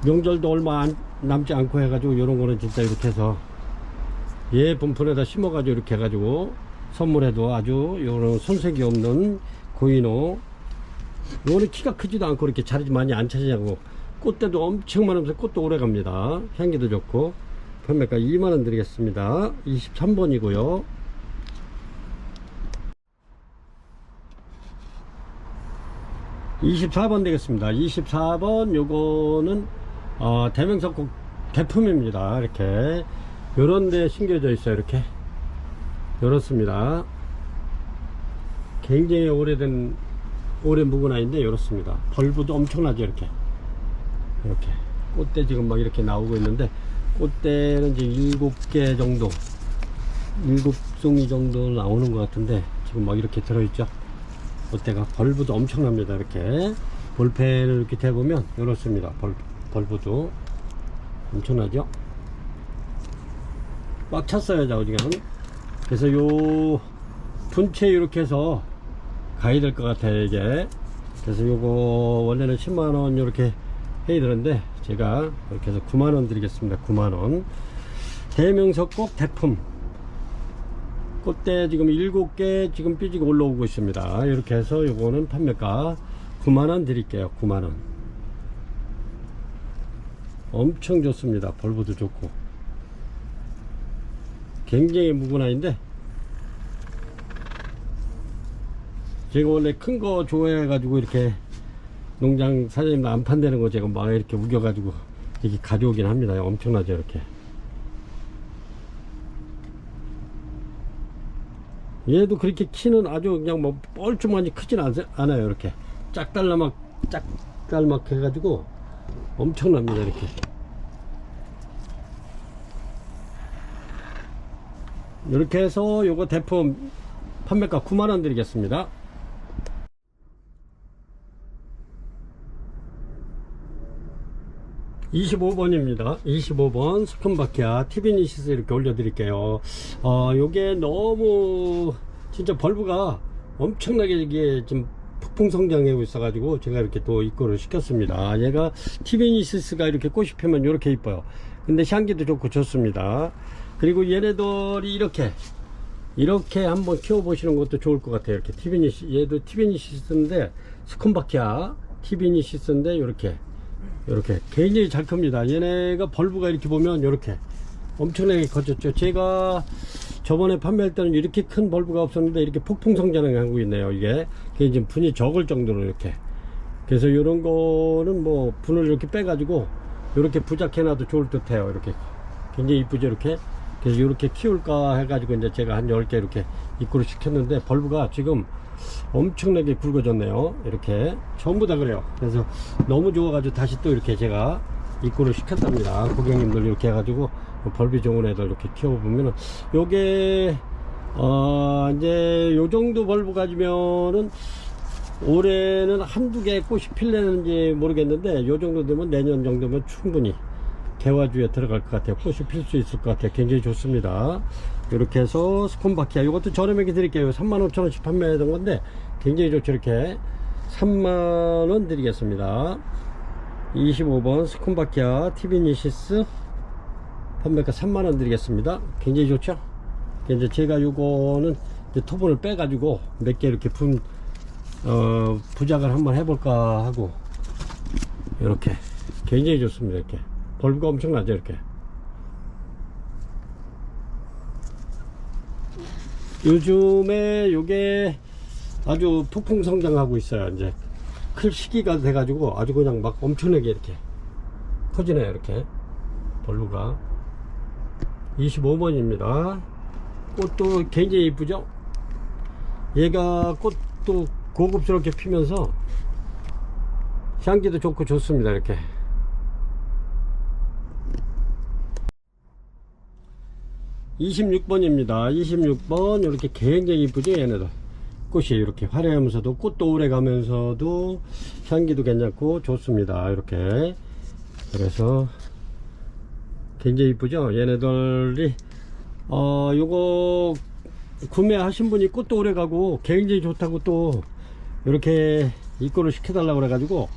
명절도 얼마 남지 않고 해가지고 이런 거는 진짜 이렇게 해서 분풀에다 심어 가지고 이렇게 해가지고 선물해도 아주 요런 손색이 없는 고인호. 요거는 키가 크지도 않고 이렇게 자리 많이 안 차지하고 꽃대도 엄청 많으면서 꽃도 오래 갑니다. 향기도 좋고 판매가 2만원 드리겠습니다. 23번이고요. 24번 되겠습니다. 24번 요거는 대명석국 대품입니다. 이렇게 요런데 심겨져 있어요. 이렇게 요렇습니다. 굉장히 오래 묵은 아이인데 요렇습니다. 벌브도 엄청나죠. 이렇게 꽃대 지금 막 이렇게 나오고 있는데 꽃대는 이제 7개 정도 7송이 정도 나오는 것 같은데 지금 막 이렇게 들어있죠. 꽃대가 벌브도 엄청납니다. 이렇게 볼펜을 이렇게 대보면 이렇습니다. 벌브도 엄청나죠. 꽉 찼어요. 지금 그래서 요 분체 이렇게 해서 가야 될 것 같아요. 이게 그래서 요거 원래는 10만원 이렇게 해야 되는데 제가 이렇게 해서 9만원 드리겠습니다. 9만원. 대명석국 대품 꽃대 지금 7개 지금 삐지고 올라오고 있습니다. 이렇게 해서 요거는 판매가 9만원 드릴게요. 9만원. 엄청 좋습니다. 벌브도 좋고 굉장히 묵은 아이인데 제가 원래 큰 거 좋아해 가지고 이렇게 농장 사장님 안 판다는 거 제가 막 이렇게 우겨 가지고 이렇게 가져오긴 합니다. 엄청나죠. 이렇게 얘도 그렇게 키는 아주 그냥 뭐 뻘쭘하니 크진 않아요. 이렇게 짝달막 해가지고 엄청납니다. 이렇게 해서 요거 대품 판매가 9만원 드리겠습니다. 25번입니다. 25번 스콘바키아 티비니시스 이렇게 올려드릴게요. 요게 너무 진짜 벌브가 엄청나게 이게 좀 폭풍 성장하고 있어가지고 제가 이렇게 또 입고를 시켰습니다. 얘가 티비니시스가 이렇게 꽃이 피면 이렇게 이뻐요. 근데 향기도 좋고 좋습니다. 그리고 얘네들이 이렇게 한번 키워보시는 것도 좋을 것 같아요. 이렇게 얘도 티비니시스인데 스콘바키아 티비니시스인데 이렇게 굉장히 잘 큽니다. 얘네가 벌브가 이렇게 보면 이렇게 엄청나게 커졌죠. 제가 저번에 판매할 때는 이렇게 큰 벌브가 없었는데 이렇게 폭풍 성장을 하고 있네요. 이게 지금 분이 적을 정도로 이렇게. 그래서 이런 거는 뭐 분을 이렇게 빼가지고 이렇게 부작해놔도 좋을 듯 해요. 이렇게 굉장히 이쁘죠. 이렇게. 그래서 이렇게 키울까 해가지고 이제 제가 한 10개 이렇게 입구를 시켰는데 벌브가 지금 엄청나게 굵어졌네요. 이렇게 전부 다 그래요. 그래서 너무 좋아가지고 다시 또 이렇게 제가 입구를 시켰답니다. 고객님들 이렇게 해가지고 벌비 좋은 애들 이렇게 키워보면은 요게 이제 요 정도 벌브 가지면은 올해는 한두 개 꽃이 필려는지 모르겠는데 요 정도 되면 내년 정도면 충분히 개화주에 들어갈 것 같아요. 꽃이 필 수 있을 것 같아요. 굉장히 좋습니다. 이렇게 해서 스콘바키아 이것도 저렴하게 드릴게요. 35,000원씩 판매하던 건데 굉장히 좋죠. 이렇게 3만원 드리겠습니다. 25번 스콘바키아 티비니시스 판매가 3만원 드리겠습니다. 굉장히 좋죠. 이제 제가 요거는 이제 토분을 빼 가지고 몇 개 이렇게 부작을 한번 해볼까 하고 이렇게 굉장히 좋습니다. 이렇게 벌브가 엄청나죠. 이렇게 요즘에 요게 아주 폭풍 성장하고 있어요. 이제 클 시기가 돼 가지고 아주 그냥 막 엄청나게 이렇게 커지네요. 이렇게 벌브가 25번입니다 꽃도 굉장히 이쁘죠. 얘가 꽃도 고급스럽게 피면서 향기도 좋고 좋습니다. 이렇게 26번입니다 26번 이렇게 굉장히 이쁘죠. 얘네도 꽃이 이렇게 화려하면서도 꽃도 오래 가면서도 향기도 괜찮고 좋습니다. 이렇게 그래서 굉장히 이쁘죠. 얘네들이 요거 구매하신 분이 꽃도 오래 가고 굉장히 좋다고 또 이렇게 입고를 시켜달라고 그래 가지고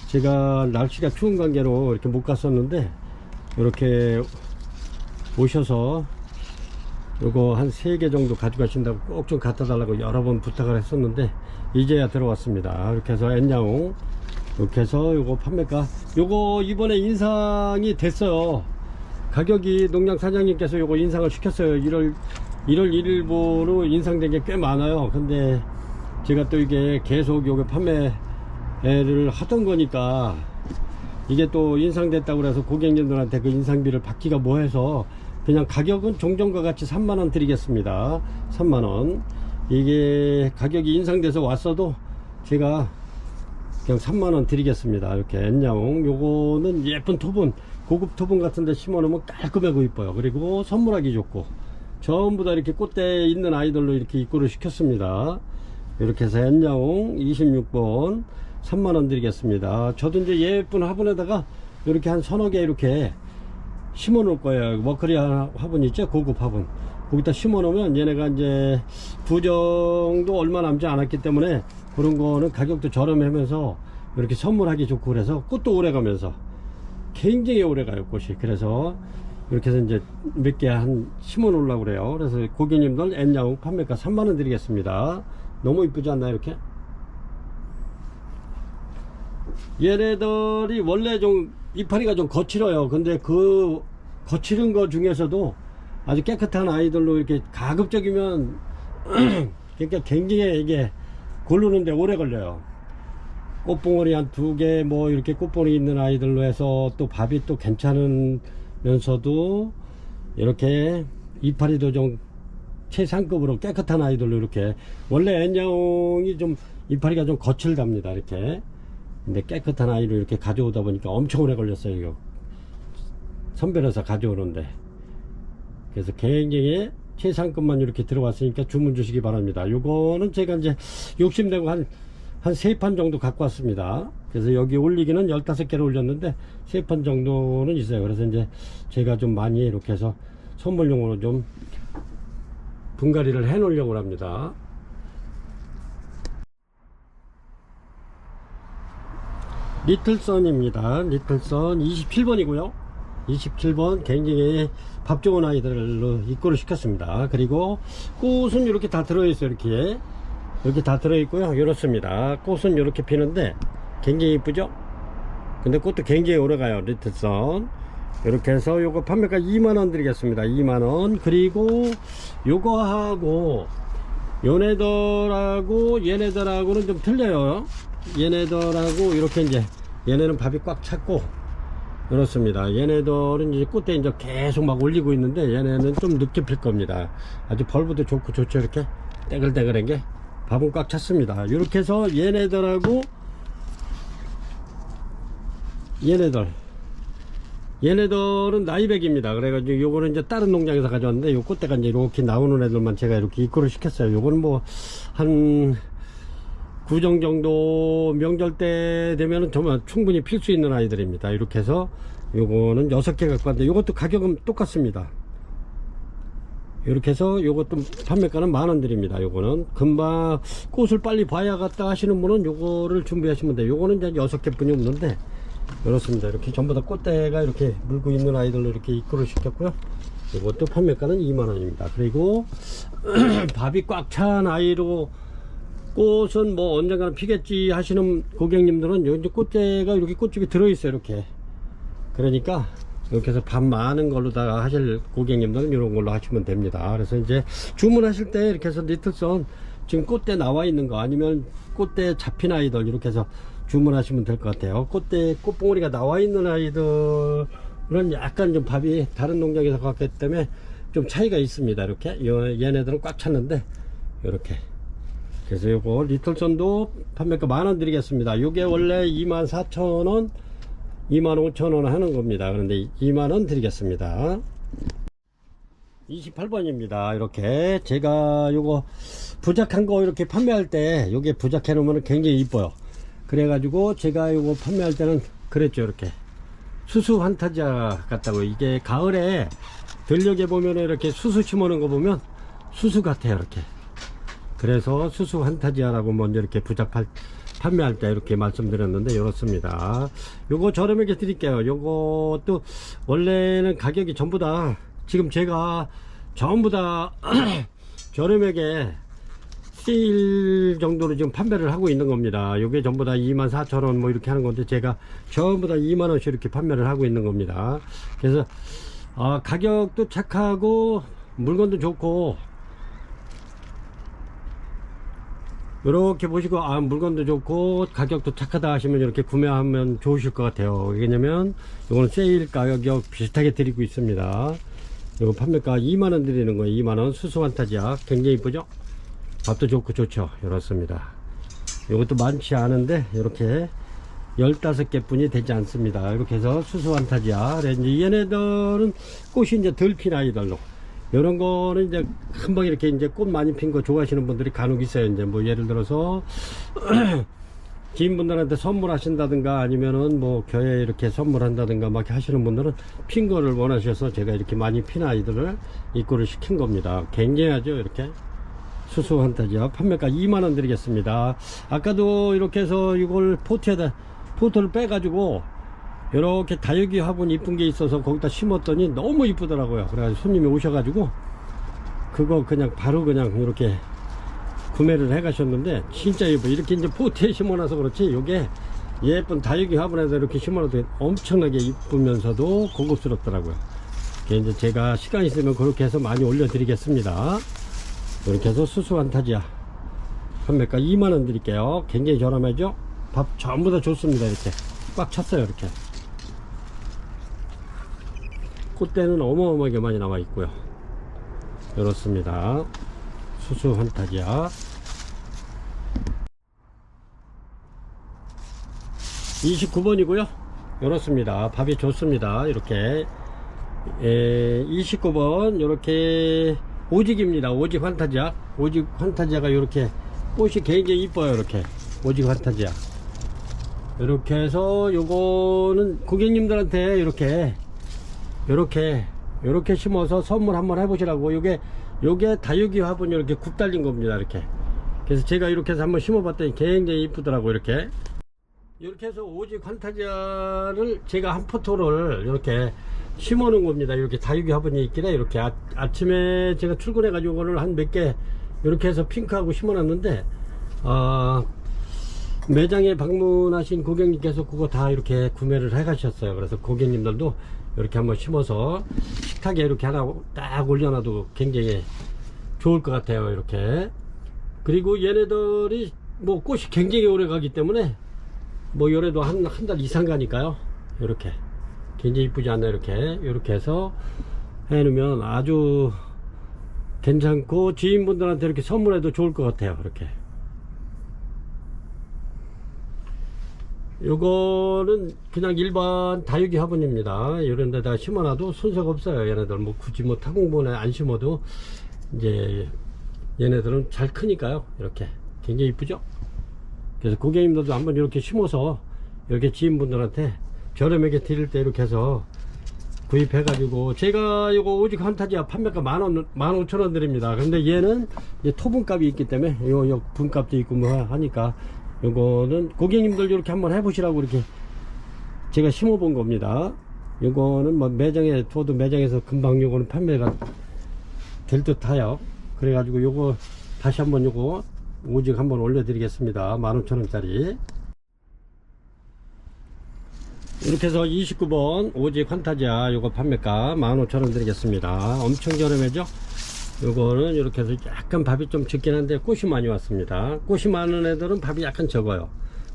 제가 날씨가 추운 관계로 이렇게 못 갔었는데 이렇게 오셔서 요거 한 3개 정도 가져가신다고 꼭 좀 갖다 달라고 여러 번 부탁을 했었는데 이제야 들어왔습니다. 이렇게 해서 엔야옹 이렇게 해서 요거 판매가 요거 이번에 인상이 됐어요. 가격이 농장 사장님께서 요거 인상을 시켰어요. 1월 1일부로 인상된 게 꽤 많아요. 근데 제가 또 이게 계속 요거 판매를 하던 거니까 이게 또 인상됐다고 그래서 고객님들한테 그 인상비를 받기가 뭐해서 그냥 가격은 종전과 같이 3만원 드리겠습니다. 3만원. 이게 가격이 인상돼서 왔어도 제가 그냥 3만원 드리겠습니다. 이렇게 엔야옹 요거는 예쁜 토분 고급 토분 같은데 심어놓으면 깔끔하고 이뻐요. 그리고 선물하기 좋고 전부 다 이렇게 꽃대에 있는 아이들로 이렇게 입고를 시켰습니다. 이렇게 해서 엔야옹 26번 3만원 드리겠습니다. 저도 이제 예쁜 화분에다가 이렇게 한 서너 개 이렇게 심어 놓을 거예요. 머커리 화분 있죠? 고급 화분. 거기다 심어 놓으면 얘네가 이제 부정도 얼마 남지 않았기 때문에 그런 거는 가격도 저렴하면서 이렇게 선물하기 좋고 그래서 꽃도 오래 가면서 굉장히 오래 가요. 꽃이. 그래서 이렇게 해서 이제 몇 개 한 심어 놓으려고 그래요. 그래서 고객님들 엔야옹 판매가 3만원 드리겠습니다. 너무 이쁘지 않나요? 이렇게 얘네들이 원래 좀 이파리가 좀 거칠어요. 근데 그 거칠은 거 중에서도 아주 깨끗한 아이들로 이렇게 가급적이면 그러니까 굉장히 이게 고르는데 오래 걸려요. 꽃봉오리 한 2개 뭐 이렇게 꽃봉오리 있는 아이들로 해서 또 밥이 또 괜찮으면서도 이렇게 이파리도 좀 최상급으로 깨끗한 아이들로 이렇게 원래 엔야옹이 좀 이파리가 좀 거칠답니다. 이렇게 근데 깨끗한 아이를 이렇게 가져오다 보니까 엄청 오래 걸렸어요. 이거 선별해서 가져오는데 그래서 굉장히 최상급만 이렇게 들어왔으니까 주문 주시기 바랍니다. 요거는 제가 이제 욕심내고 한 3판 정도 갖고 왔습니다. 그래서 여기 올리기는 15개를 올렸는데 3판 정도는 있어요. 그래서 이제 제가 좀 많이 이렇게 해서 선물용으로 좀 분갈이를 해 놓으려고 합니다. 리틀선입니다. 리틀선 27번이고요 27번 굉장히 밥 좋은 아이들로 입고를 시켰습니다. 그리고 꽃은 이렇게 다 들어있어요. 이렇게 다 들어있고요. 이렇습니다. 꽃은 이렇게 피는데 굉장히 이쁘죠. 근데 꽃도 굉장히 오래가요. 리틀선 이렇게 해서 요거 판매가 2만원 드리겠습니다. 2만원. 그리고 요거하고 요네들하고 얘네들하고는 좀 틀려요. 얘네들하고 이렇게 이제 얘네는 밥이 꽉 찼고 그렇습니다. 얘네들은 이제 꽃대 이제 계속 막 올리고 있는데 얘네는 좀 늦게 필 겁니다. 아주 벌브도 좋고 좋죠. 이렇게 떼글떼글한 게 밥은 꽉 찼습니다. 이렇게 해서 얘네들하고 얘네들은 나이백입니다. 그래가지고 요거는 이제 다른 농장에서 가져왔는데 요 꽃대가 이제 이렇게 나오는 애들만 제가 이렇게 입구를 시켰어요. 요거는 뭐 한 구정 정도 명절 때 되면은 정말 충분히 필 수 있는 아이들입니다. 이렇게 해서 요거는 6개 갖고 왔는데 요것도 가격은 똑같습니다. 이렇게 해서 요것도 판매가는 10,000원 드립니다. 요거는 금방 꽃을 빨리 봐야겠다 하시는 분은 요거를 준비하시면 돼요. 요거는 이제 6개 뿐이 없는데 그렇습니다. 이렇게 전부 다 꽃대가 이렇게 물고 있는 아이들로 이렇게 입구를 시켰고요. 이것도 판매가는 2만원입니다. 그리고 밥이 꽉 찬 아이로 꽃은 뭐 언젠가는 피겠지 하시는 고객님들은 여기 꽃대가 이렇게 꽃집이 들어있어요. 이렇게. 그러니까 이렇게 해서 밥 많은 걸로다가 하실 고객님들은 이런 걸로 하시면 됩니다. 그래서 이제 주문하실 때 이렇게 해서 니틀선 지금 꽃대 나와 있는 거 아니면 꽃대 잡힌 아이들 이렇게 해서 주문하시면 될 것 같아요. 꽃대 꽃봉오리가 나와 있는 아이들은 약간 좀 밥이 다른 농장에서 갔기 때문에 좀 차이가 있습니다. 이렇게 얘네들은 꽉 찼는데 이렇게. 그래서 요거 리틀선도 판매가 10,000원 드리겠습니다. 요게 원래 24,000원 25,000원 하는 겁니다. 그런데 2만원 드리겠습니다. 28번입니다. 이렇게 제가 요거 부작한 거 이렇게 판매할 때 요게 부작해 놓으면 굉장히 이뻐요. 그래가지고 제가 요거 판매할 때는 그랬죠. 이렇게 수수 환타지아 같다고. 이게 가을에 들녘에 보면 이렇게 수수 심어놓은 거 보면 수수 같아요. 이렇게. 그래서 수수 환타지아라고 먼저 이렇게 판매할 때 이렇게 말씀드렸는데 이렇습니다. 요거 저렴하게 드릴게요. 요것도 원래는 가격이 전부 다 지금 제가 전부 다 저렴하게 세일 정도로 지금 판매를 하고 있는 겁니다. 요게 전부 다 24,000원 뭐 이렇게 하는 건데 제가 전부 다 2만원씩 이렇게 판매를 하고 있는 겁니다. 그래서 가격도 착하고 물건도 좋고 이렇게 보시고 물건도 좋고 가격도 착하다 하시면 이렇게 구매하면 좋으실 것 같아요. 왜냐면 이거는 세일 가격 비슷하게 드리고 있습니다. 이거 판매가 2만원 드리는 거예요. 2만원 수수 환타지아 굉장히 이쁘죠. 밥도 좋고 좋죠. 이렇습니다. 이것도 많지 않은데 이렇게 15개 뿐이 되지 않습니다. 이렇게 해서 수수 환타지아. 이제 얘네들은 꽃이 이제 덜 핀 아이들로 이런 거는 이제 금방 이렇게 이제 꽃 많이 핀 거 좋아하시는 분들이 간혹 있어요. 이제 뭐 예를 들어서 지인분들한테 선물하신다든가 아니면은 뭐 교회에 이렇게 선물한다든가 막 하시는 분들은 핀 거를 원하셔서 제가 이렇게 많이 핀 아이들을 입고를 시킨 겁니다. 굉장하죠. 이렇게 수수 환타지아 판매가 2만원 드리겠습니다. 아까도 이렇게 해서 이걸 포트를 빼가지고 이렇게 다육이 화분 이쁜 게 있어서 거기다 심었더니 너무 이쁘더라고요. 그래가지고 손님이 오셔가지고 그거 그냥 바로 그냥 이렇게 구매를 해 가셨는데 진짜 예뻐. 이렇게 이제 포트에 심어놔서 그렇지 요게 예쁜 다육이 화분에다 이렇게 심어놔도 엄청나게 이쁘면서도 고급스럽더라고요. 이제 제가 시간 있으면 그렇게 해서 많이 올려드리겠습니다. 이렇게 해서 수수 환타지아 판매가 2만원 드릴게요. 굉장히 저렴하죠. 밥 전부 다 좋습니다. 이렇게 꽉 찼어요. 이렇게 꽃대는 어마어마하게 많이 나와 있고요. 이렇습니다. 수수 환타지아 29번이고요 이렇습니다. 밥이 좋습니다. 이렇게 29번 이렇게 오직입니다. 오직 환타지아가 이렇게 꽃이 굉장히 이뻐요. 이렇게 오직 환타지아 이렇게 해서 요거는 고객님들한테 이렇게 심어서 선물 한번 해보시라고. 요게 다육이 화분이 이렇게 굽 달린 겁니다. 이렇게. 그래서 제가 이렇게 해서 한번 심어봤더니 굉장히 이쁘더라고. 이렇게 해서 오직 환타지아를 제가 한 포토를 이렇게 심어 놓은 겁니다. 이렇게 다육이 화분이 있길래 이렇게 아침에 제가 출근해 가지고 이거를 한 몇 개 이렇게 해서 핑크하고 심어 놨는데 매장에 방문하신 고객님께서 그거 다 이렇게 구매를 해 가셨어요. 그래서 고객님들도 이렇게 한번 심어서 식탁에 이렇게 하나 딱 올려놔도 굉장히 좋을 것 같아요. 이렇게. 그리고 얘네들이 뭐 꽃이 굉장히 오래 가기 때문에 뭐 요래도 한 달 이상 가니까요. 이렇게 굉장히 이쁘지 않나요? 이렇게 해서 해 놓으면 아주 괜찮고 지인분들한테 이렇게 선물해도 좋을 것 같아요. 이렇게. 요거는 그냥 일반 다육이 화분입니다. 이런 데다 심어놔도 손색 없어요. 얘네들 뭐 굳이 뭐 타공분에 안 심어도 이제 얘네들은 잘 크니까요. 이렇게 굉장히 이쁘죠. 그래서 고객님들도 한번 이렇게 심어서 이렇게 지인분들한테 저렴하게 드릴 때 이렇게 해서 구입해 가지고, 제가 요거 오직 환타지아 판매가 15,000원 드립니다. 근데 얘는 이제 토분값이 있기 때문에 요 분값도 있고 뭐 하니까 요거는 고객님들 이렇게 한번 해보시라고 이렇게 제가 심어 본 겁니다. 요거는 뭐 매장에 둬도 매장에서 금방 요거는 판매가 될 듯해요. 그래가지고 요거 다시 한번 요거 오직 한번 올려드리겠습니다. 15,000원짜리. 이렇게 해서 29번 오직 환타지아 요거 판매가 15,000원 드리겠습니다. 엄청 저렴하죠. 요거는 이렇게 해서 약간 밥이 좀 적긴 한데 꽃이 많이 왔습니다. 꽃이 많은 애들은 밥이 약간 적어요.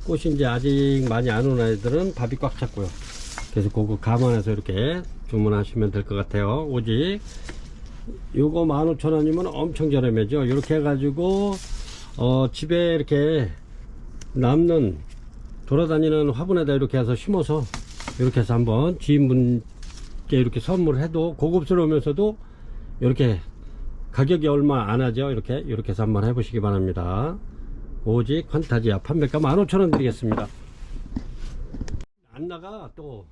꽃이 이제 아직 많이 안 온 애들은 밥이 꽉 찼고요. 그래서 그거 감안해서 이렇게 주문하시면 될 것 같아요. 오직 요거 15,000원이면 엄청 저렴하죠. 이렇게 해가지고 집에 이렇게 남는 돌아다니는 화분에다 이렇게 해서 심어서 이렇게 해서 한번 지인분께 이렇게 선물해도 고급스러우면서도 이렇게 가격이 얼마 안 하죠. 이렇게 해서 한번 해보시기 바랍니다. 오직 환타지아 판매가 15,000원 드리겠습니다. 안 나가 또.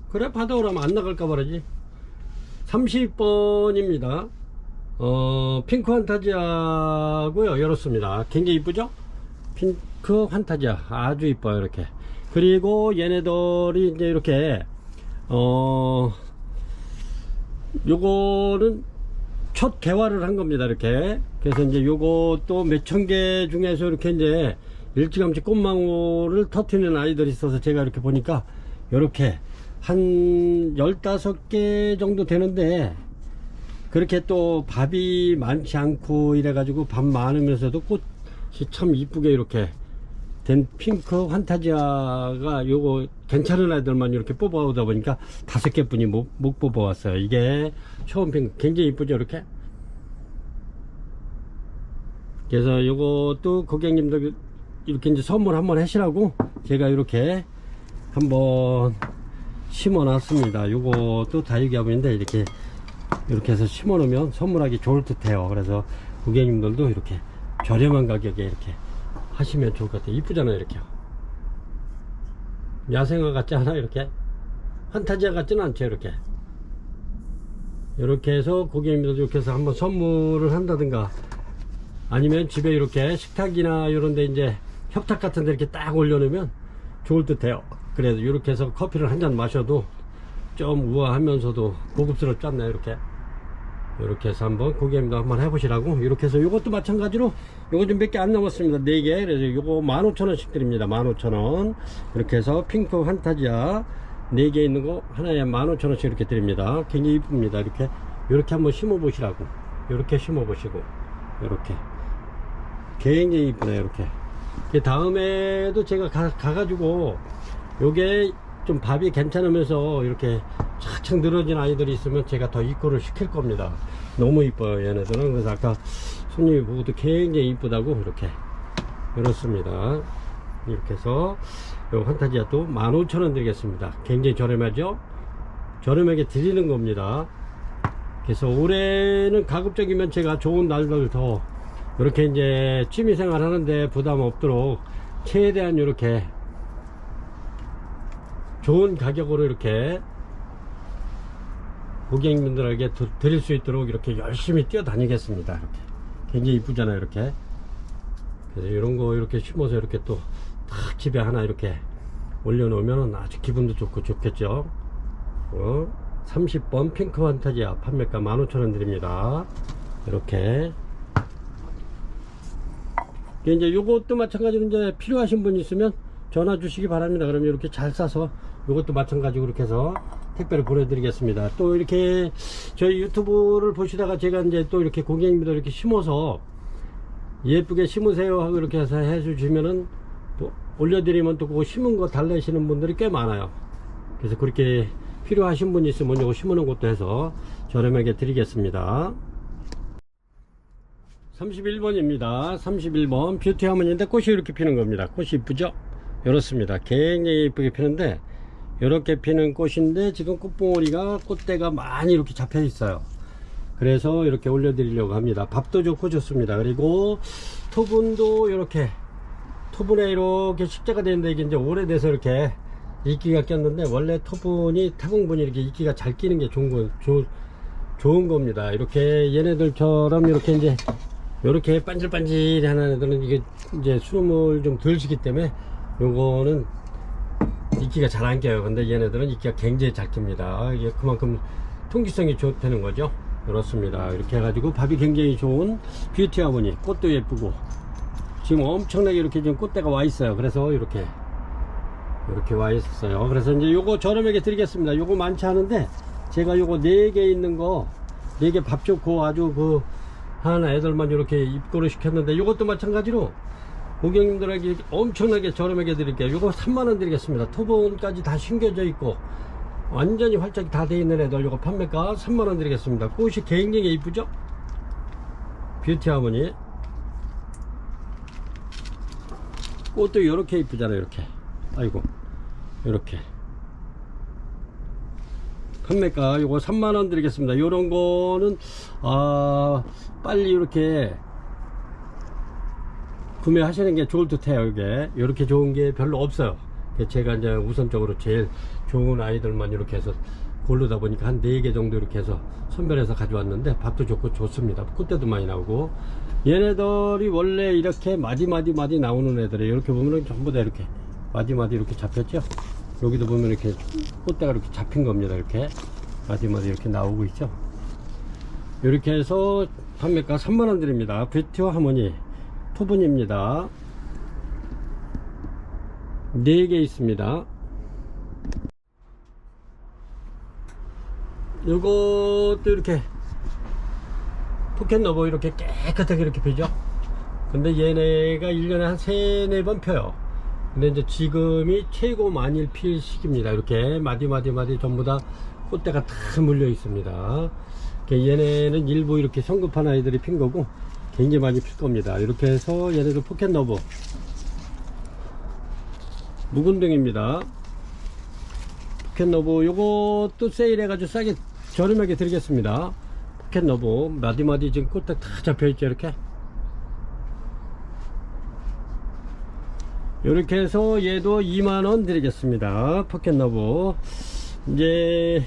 그래 받아오라면 안 나갈까 말이지. 30번입니다. 핑크 환타지아고요. 이렇습니다. 굉장히 이쁘죠? 핑크 환타지아 아주 이뻐요. 이렇게. 그리고 얘네들이 이제 이렇게 요거는 첫 개화를 한 겁니다. 이렇게. 그래서 이제 요것도 몇천 개 중에서 이렇게 이제 일찌감치 꽃망울을 터트리는 아이들이 있어서 제가 이렇게 보니까 이렇게 한 15개 정도 되는데, 그렇게 또 밥이 많지 않고 이래가지고 밥 많으면서도 꽃이 참 이쁘게 이렇게 된 핑크 환타지아가 요거 괜찮은 아이들만 이렇게 뽑아오다 보니까 5개 뿐이 못 뽑아왔어요. 이게 처음 핑크 굉장히 이쁘죠. 이렇게. 그래서 요것도 고객님들 이렇게 이제 선물 한번 하시라고 제가 이렇게 한번 심어 놨습니다. 요것도 다육이 화분인데 이렇게 해서 심어 놓으면 선물하기 좋을 듯 해요. 그래서 고객님들도 이렇게 저렴한 가격에 이렇게 하시면 좋을 것 같아요. 이쁘잖아요. 이렇게 야생화 같지 않아? 이렇게 환타지아 같지는 않죠. 이렇게 해서 고객님들 이렇게 해서 한번 선물을 한다든가, 아니면 집에 이렇게 식탁이나 이런데 이제 협탁 같은데 이렇게 딱 올려놓으면 좋을 듯해요. 그래서 이렇게 해서 커피를 한 잔 마셔도 좀 우아하면서도 고급스럽지 않나요? 이렇게 해서 한번 고객님도 한번 해보시라고. 이렇게 해서 이것도 마찬가지로 요거 좀 몇 개 안 남았습니다. 4개. 그래서 요거 15,000원씩 드립니다. 15,000원. 이렇게 해서 핑크 환타지아 4개 있는 거 하나에 15,000원씩 이렇게 드립니다. 굉장히 이쁩니다. 이렇게 한번 심어 보시라고. 이렇게 심어 보시고, 이렇게 굉장히 이쁘네요. 이렇게 다음에도 제가 가가지고 요게 좀 밥이 괜찮으면서 이렇게 착착 늘어진 아이들이 있으면 제가 더 입고를 시킬 겁니다. 너무 이뻐요, 얘네들은. 그래서 아까 손님이 보고도 굉장히 이쁘다고 이렇습니다. 이렇게 해서 요 환타지아 또 15,000원 드리겠습니다. 굉장히 저렴하죠? 저렴하게 드리는 겁니다. 그래서 올해는 가급적이면 제가 좋은 날들 더 이렇게 이제 취미생활 하는데 부담 없도록 최대한 이렇게 좋은 가격으로 이렇게 고객님들에게 드릴 수 있도록 이렇게 열심히 뛰어다니겠습니다. 이렇게 굉장히 이쁘잖아요. 그래서 이런 거 이렇게 심어서 이렇게 또 딱 집에 하나 이렇게 올려놓으면 아주 기분도 좋고 좋겠죠. 30번 핑크 환타지아 판매가 15,000원 드립니다. 이렇게 이제 요것도 마찬가지로 이제 필요하신 분 있으면 전화 주시기 바랍니다. 그러면 이렇게 잘 싸서 요것도 마찬가지로 그렇게 해서 택배를 보내드리겠습니다. 또 이렇게 저희 유튜브를 보시다가 제가 이제 또 이렇게 고객님들 이렇게 심어서 예쁘게 심으세요 하고 이렇게 해서 해주시면은 또 올려드리면 또 그거 심은 거 달래시는 분들이 꽤 많아요. 그래서 그렇게 필요하신 분이 있으면 요거 심으는 것도 해서 저렴하게 드리겠습니다. 31번입니다. 31번 뷰티 하모니인데 꽃이 이렇게 피는 겁니다. 꽃이 이쁘죠? 이렇습니다. 굉장히 이쁘게 피는데 이렇게 피는 꽃인데 지금 꽃봉오리가 꽃대가 많이 이렇게 잡혀 있어요. 그래서 이렇게 올려드리려고 합니다. 밥도 좋고 좋습니다. 그리고 토분도 이렇게 토분에 이렇게 식재가 되는데 이게 이제 오래돼서 이렇게 이끼가 꼈는데 원래 토분이 타공분이 이렇게 이끼가 잘 끼는 게 좋은 겁니다. 이렇게 얘네들처럼 이렇게 이제 이렇게 반질반질한 애들은 이게 이제 숨을 좀 덜 쉬기 때문에 요거는 이끼가 잘 안 껴요. 근데 얘네들은 이끼가 굉장히 잘 낍니다. 이게 그만큼 통기성이 좋다는 거죠. 그렇습니다. 이렇게 해가지고 밥이 굉장히 좋은 뷰티 하모니, 꽃도 예쁘고 지금 엄청나게 이렇게 지금 꽃대가 와 있어요. 그래서 이렇게 와 있었어요. 그래서 이제 요거 저렴하게 드리겠습니다. 요거 많지 않은데 제가 요거 4개 있는 거 4개 밥 좋고 아주 그 하나 애들만 이렇게 입고를 시켰는데 요것도 마찬가지로 고객님들에게 엄청나게 저렴하게 드릴게요. 요거 3만원 드리겠습니다. 토본까지 다 심겨져 있고 완전히 활짝이 다 돼 있는 애들 요거 판매가 3만원 드리겠습니다. 꽃이 굉장히 이쁘죠? 뷰티 하모니 꽃도 이렇게 이쁘잖아요. 이렇게 아이고 이렇게 판매가 요거 3만원 드리겠습니다. 요런 거는 빨리 이렇게 구매하시는 게 좋을 듯 해요. 이게 이렇게 좋은 게 별로 없어요. 제가 이제 우선적으로 제일 좋은 아이들만 이렇게 해서 고르다 보니까 한 4개 정도 이렇게 해서 선별해서 가져왔는데 밥도 좋고 좋습니다. 꽃대도 많이 나오고 얘네들이 원래 이렇게 마디 나오는 애들이에요. 이렇게 보면은 전부 다 이렇게 마디 이렇게 잡혔죠. 여기도 보면 이렇게 꽃대가 이렇게 잡힌 겁니다. 이렇게 마디 이렇게 나오고 있죠. 이렇게 해서 판매가 3만원 드립니다. 뷰티 하모니 토분입니다. 4개 있습니다. 요것도 이렇게 포켓 너버 이렇게 깨끗하게 이렇게 피죠. 근데 얘네가 1년에 한 3-4번 펴요. 근데 이제 지금이 최고 많이 필 시기입니다. 이렇게 마디 전부 다 꽃대가 다 물려 있습니다. 얘네는 일부 이렇게 성급한 아이들이 핀 거고 굉장히 많이 필 겁니다. 이렇게 해서 얘네들 포켓 너브 묵은등입니다. 포켓 너브 요것도 세일해 가지고 싸게 저렴하게 드리겠습니다. 포켓 너브 마디 지금 꽃대 다 잡혀 있죠. 이렇게 해서 얘도 2만원 드리겠습니다. 포켓 너브 이제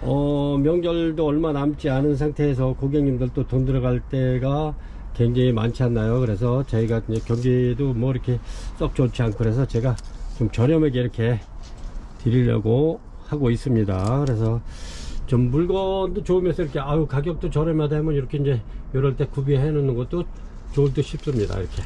명절도 얼마 남지 않은 상태에서 고객님들도 돈 들어갈 때가 굉장히 많지 않나요? 그래서 저희가 이제 경기도 뭐 이렇게 썩 좋지 않고 그래서 제가 좀 저렴하게 이렇게 드리려고 하고 있습니다. 그래서 좀 물건도 좋으면서 이렇게 가격도 저렴하다 하면 이렇게 이제 이럴 때 구비해 놓는 것도 좋을 듯 싶습니다. 이렇게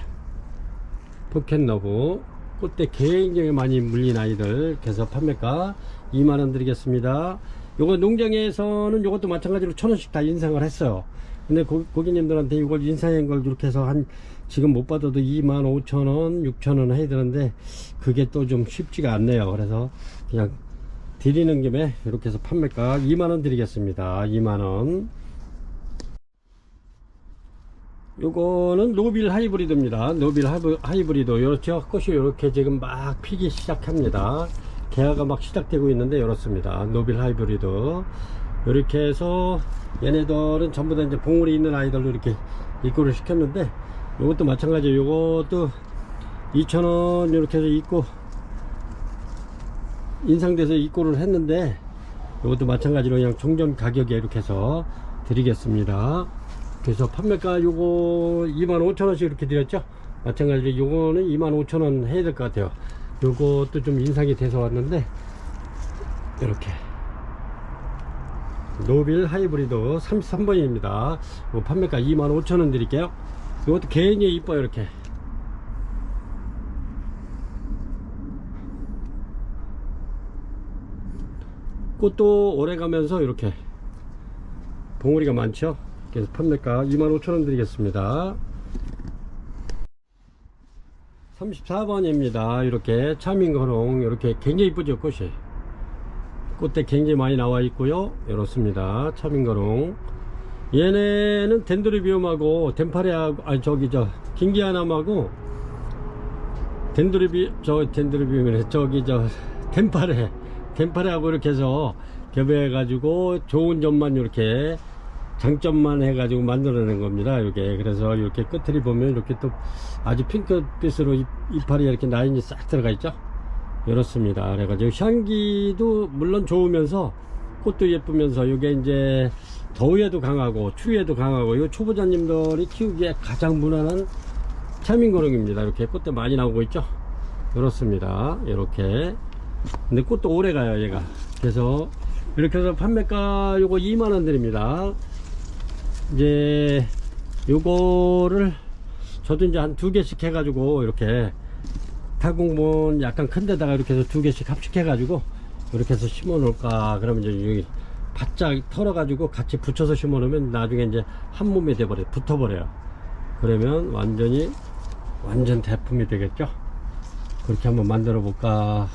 포켓 너브 꽃대 굉장히 많이 물린 아이들 그래서 판매가 2만원 드리겠습니다. 요거 농장에서는 요것도 마찬가지로 1,000원씩 다 인상을 했어요. 근데 고객님들한테 이걸 인상한 걸 이렇게 해서 지금 못 받아도 25,000원 6,000원 해야 되는데 그게 또 좀 쉽지가 않네요. 그래서 그냥 드리는 김에 이렇게 해서 판매가 2만원 드리겠습니다. 2만원. 요거는 노빌 하이브리드입니다. 노빌 하이브리드 이렇죠. 꽃이 이렇게 지금 막 피기 시작합니다. 개화가 막 시작되고 있는데 이렇습니다. 노빌 하이브리드 이렇게 해서 얘네들은 전부 다 이제 봉우리 있는 아이들로 이렇게 입고를 시켰는데 요것도 마찬가지예요. 요것도 2,000원 이렇게 해서 입고 인상돼서 입고를 했는데 요것도 마찬가지로 그냥 종전 가격에 이렇게 해서 드리겠습니다. 그래서 판매가 요거 25,000원씩 이렇게 드렸죠. 마찬가지로 요거는 25,000원 해야 될 것 같아요. 요것도 좀 인상이 돼서 왔는데 이렇게 노빌 하이브리드 33번입니다. 판매가 25,000원 드릴게요. 이것도 굉장히 이뻐요. 이렇게 꽃도 오래가면서 이렇게 봉우리가 많죠. 그래서 판매가 25,000원 드리겠습니다. 34번입니다 이렇게 차밍거롱, 이렇게 굉장히 이쁘죠. 꽃이, 꽃대 굉장히 많이 나와 있고요. 이렇습니다. 차밍거롱. 얘네는 덴드로비움하고 덴파레하고, 아니 저기 저 긴기아남하고 덴드로비움이네, 저기 저 덴파레하고 이렇게 해서 겹해 가지고 좋은 점만 이렇게 장점만 해가지고 만들어낸 겁니다. 이렇게. 그래서 이렇게 끝을 보면 이렇게 또 아주 핑크빛으로 이파리 이렇게 라인이 싹 들어가 있죠. 이렇습니다. 그래가지고 향기도 물론 좋으면서 꽃도 예쁘면서, 이게 이제 더위에도 강하고 추위에도 강하고, 이 초보자님들이 키우기에 가장 무난한 차밍거롱입니다. 이렇게 꽃대 많이 나오고 있죠. 이렇습니다. 이렇게. 근데 꽃도 오래 가요, 얘가. 그래서 이렇게 해서 판매가 요거 2만원 드립니다. 이제 요거를 저도 이제 한 2개씩 해가지고, 이렇게 타공본 약간 큰 데다가 이렇게 해서 2개씩 합식해 가지고 이렇게 해서 심어 놓을까. 그러면 이제 여기 바짝 털어 가지고 같이 붙여서 심어 놓으면 나중에 이제 한 몸이 돼버려요. 붙어 버려요. 그러면 완전 대품이 되겠죠. 그렇게 한번 만들어 볼까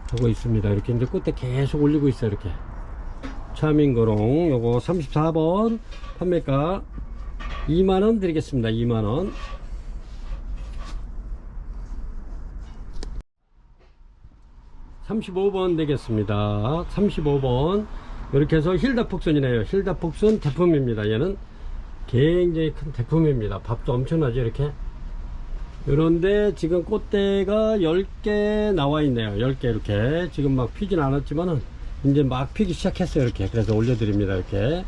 하고 있습니다. 이렇게 이제 꽃대 계속 올리고 있어요. 이렇게 차밍거롱 요거 34번 판매가 2만원 드리겠습니다. 2만원. 35번 되겠습니다. 35번 이렇게 해서 힐다폭순이네요. 힐다폭순 대품입니다. 얘는 굉장히 큰 대품입니다. 밥도 엄청나죠. 이렇게 요런데 지금 꽃대가 10개 나와 있네요. 10개 이렇게 지금 막 피진 않았지만은 이제 막 피기 시작했어요. 이렇게. 그래서 올려드립니다. 이렇게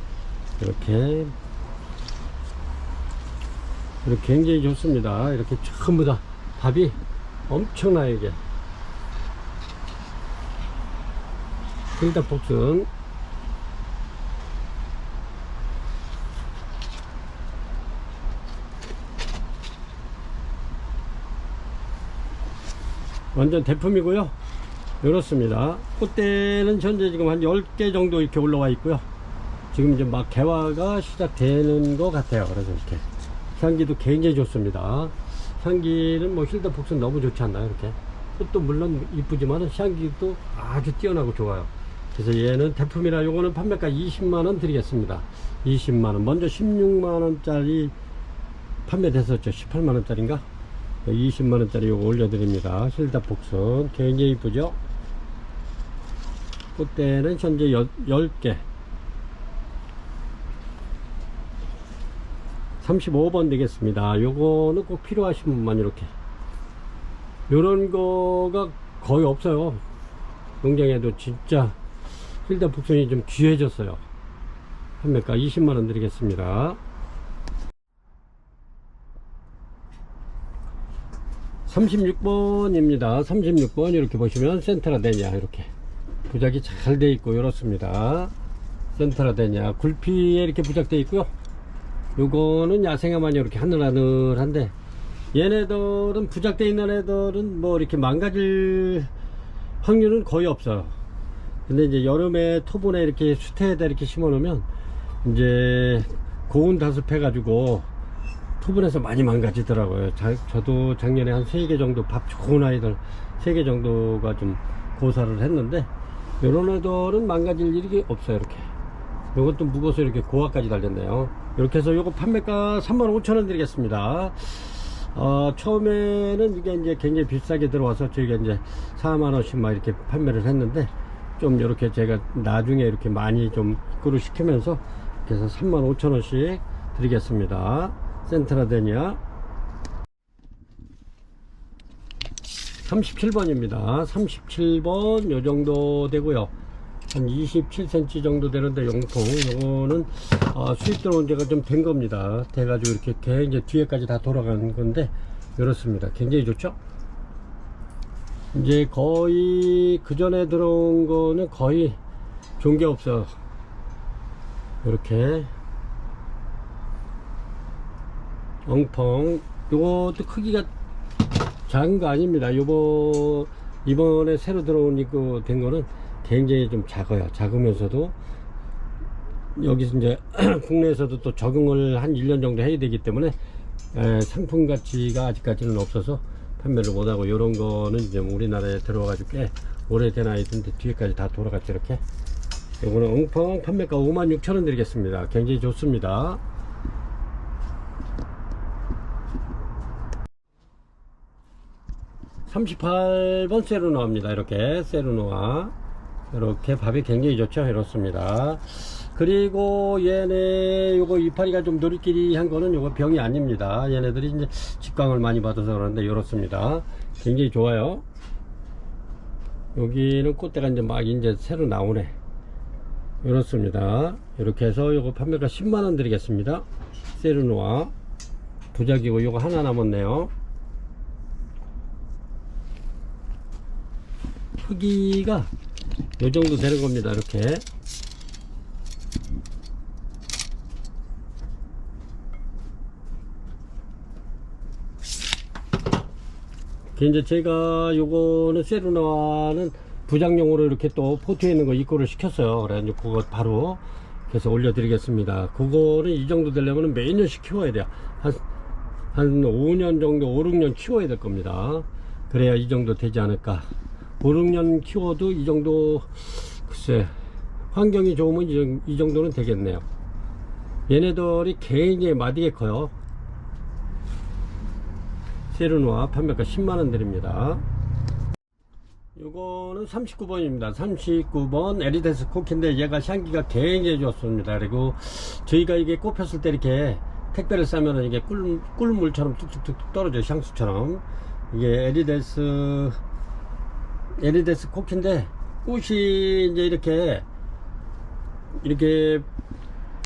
굉장히 좋습니다. 이렇게 전부 다 밥이 엄청나요. 이게 힐다폭순. 완전 대품이고요. 이렇습니다. 꽃대는 현재 지금 한 10개 정도 이렇게 올라와 있고요. 지금 이제 막 개화가 시작되는 것 같아요. 그래서 이렇게 향기도 굉장히 좋습니다. 향기는 뭐 힐다폭순 너무 좋지 않나요? 이렇게 꽃도 물론 이쁘지만 향기도 아주 뛰어나고 좋아요. 그래서 얘는 대품이라 요거는 판매가 20만원 드리겠습니다. 20만원. 먼저 16만원짜리 판매됐었죠. 18만원짜리인가? 20만원짜리 요거 올려드립니다. 힐다폭순 굉장히 이쁘죠. 꽃대는 현재 10개. 35번 되겠습니다. 요거는 꼭 필요하신 분만 이렇게, 요런 거가 거의 없어요. 농장에도. 진짜 힐다폭순이 좀 귀해졌어요. 판매가 20만원 드리겠습니다. 36번입니다. 36번 이렇게 보시면 센트라데냐 이렇게 부작이 잘 돼 있고 이렇습니다. 센트라데냐 굴피에 이렇게 부작돼 있고요. 요거는 야생화만 이렇게 하늘하늘한데, 얘네들은 부작돼 있는 애들은 뭐 이렇게 망가질 확률은 거의 없어요. 근데 이제 여름에 토분에 이렇게 수태에다 이렇게 심어 놓으면 이제 고온 다습해 가지고 토분에서 많이 망가지더라고요. 저도 작년에 한 3개 정도 밥 좋은 아이들 3개 정도가 좀 고사를 했는데, 요런 애들은 망가질 일이 없어요. 이렇게 요것도 무거워서 이렇게 고압까지 달렸네요. 이렇게 해서 요거 판매가 35,000원 드리겠습니다. 처음에는 이게 이제 굉장히 비싸게 들어와서 저희가 이제 4만원씩 막 이렇게 판매를 했는데, 좀 이렇게 제가 나중에 이렇게 많이 좀 입구를 시키면서 그래서 35,000원씩 드리겠습니다. 센트라데냐 37번입니다 37번 요정도 되고요. 한 27cm 정도 되는데 용통 요거는 수입 들어온 지가 좀 된 겁니다. 돼가지고 이렇게 굉장히 뒤에까지 다 돌아가는 건데 이렇습니다. 굉장히 좋죠. 이제 거의 그 전에 들어온 거는 거의 좋은 게 없어. 이렇게 엉펑. 요것도 크기가 작은 거 아닙니다. 이번에 새로 들어온 이거 된 거는 굉장히 좀 작아요. 작으면서도 여기서 이제 국내에서도 또 적응을 한 1년 정도 해야 되기 때문에 상품 가치가 아직까지는 없어서 판매를 못하고, 이런 거는 이제 우리나라에 들어와가지고 꽤 오래된 아이들인데 뒤에까지 다 돌아갔죠. 이렇게 요거는 엉펑 판매가 56,000원 드리겠습니다. 굉장히 좋습니다. (38번) 세르노아입니다. 이렇게 세르노아, 이렇게 밥이 굉장히 좋죠. 이렇습니다. 그리고 얘네 요거 이파리가 좀 노리끼리한 거는 요거 병이 아닙니다. 얘네들이 이제 직광을 많이 받아서 그러는데 이렇습니다. 굉장히 좋아요. 여기는 꽃대가 이제 막 이제 새로 나오네. 이렇습니다. 이렇게 해서 요거 판매가 10만원 드리겠습니다. 세르노아 부작이고 요거 하나 남았네요. 크기가 요 정도 되는 겁니다. 이렇게 이제 제가 요거는 세르노아는 부작용으로 이렇게 또 포트에 있는 거 입고를 시켰어요. 그래서 그거 바로 그래서 올려드리겠습니다. 그거는 이 정도 되려면 몇 년씩 키워야 돼요. 한 5년 정도, 5, 6년 키워야 될 겁니다. 그래야 이 정도 되지 않을까. 5, 6년 키워도 이 정도, 글쎄, 환경이 좋으면 이 정도는 되겠네요. 얘네들이 굉장히 마디게 커요. 세르노아 판매가 10만원 드립니다. 요거는 39번입니다. 39번 에리데스 코키인데 얘가 향기가 굉장히 좋습니다. 그리고 저희가 이게 꼽혔을 때 이렇게 택배를 싸면은 이게 꿀물처럼 뚝뚝뚝 떨어져요. 향수처럼. 이게 에리데스 코키인데 꽃이 이제 이렇게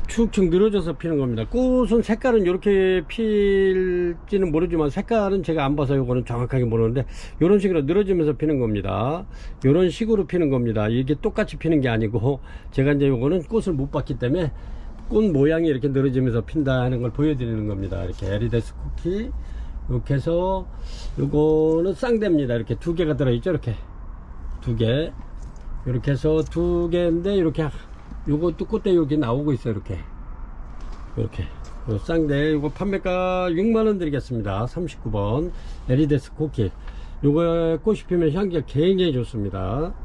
축축 늘어져서 피는 겁니다. 꽃은 색깔은 이렇게 필지는 모르지만 색깔은 제가 안 봐서 요거는 정확하게 모르는데 이런 식으로 늘어지면서 피는 겁니다. 이런 식으로 피는 겁니다. 이게 똑같이 피는 게 아니고 제가 이제 요거는 꽃을 못 봤기 때문에 꽃 모양이 이렇게 늘어지면서 핀다 하는 걸 보여드리는 겁니다. 이렇게 에리데스 쿠키 이렇게 해서 요거는 쌍대입니다. 이렇게 두 개가 들어있죠. 이렇게 두 개, 이렇게 해서 두 개인데 이렇게 요것도 꽃대 여기 나오고 있어요. 이렇게 요 쌍대 요거 판매가 6만원 드리겠습니다. 39번 에리데스 코키. 요거 꽃이 피면 향기가 굉장히 좋습니다.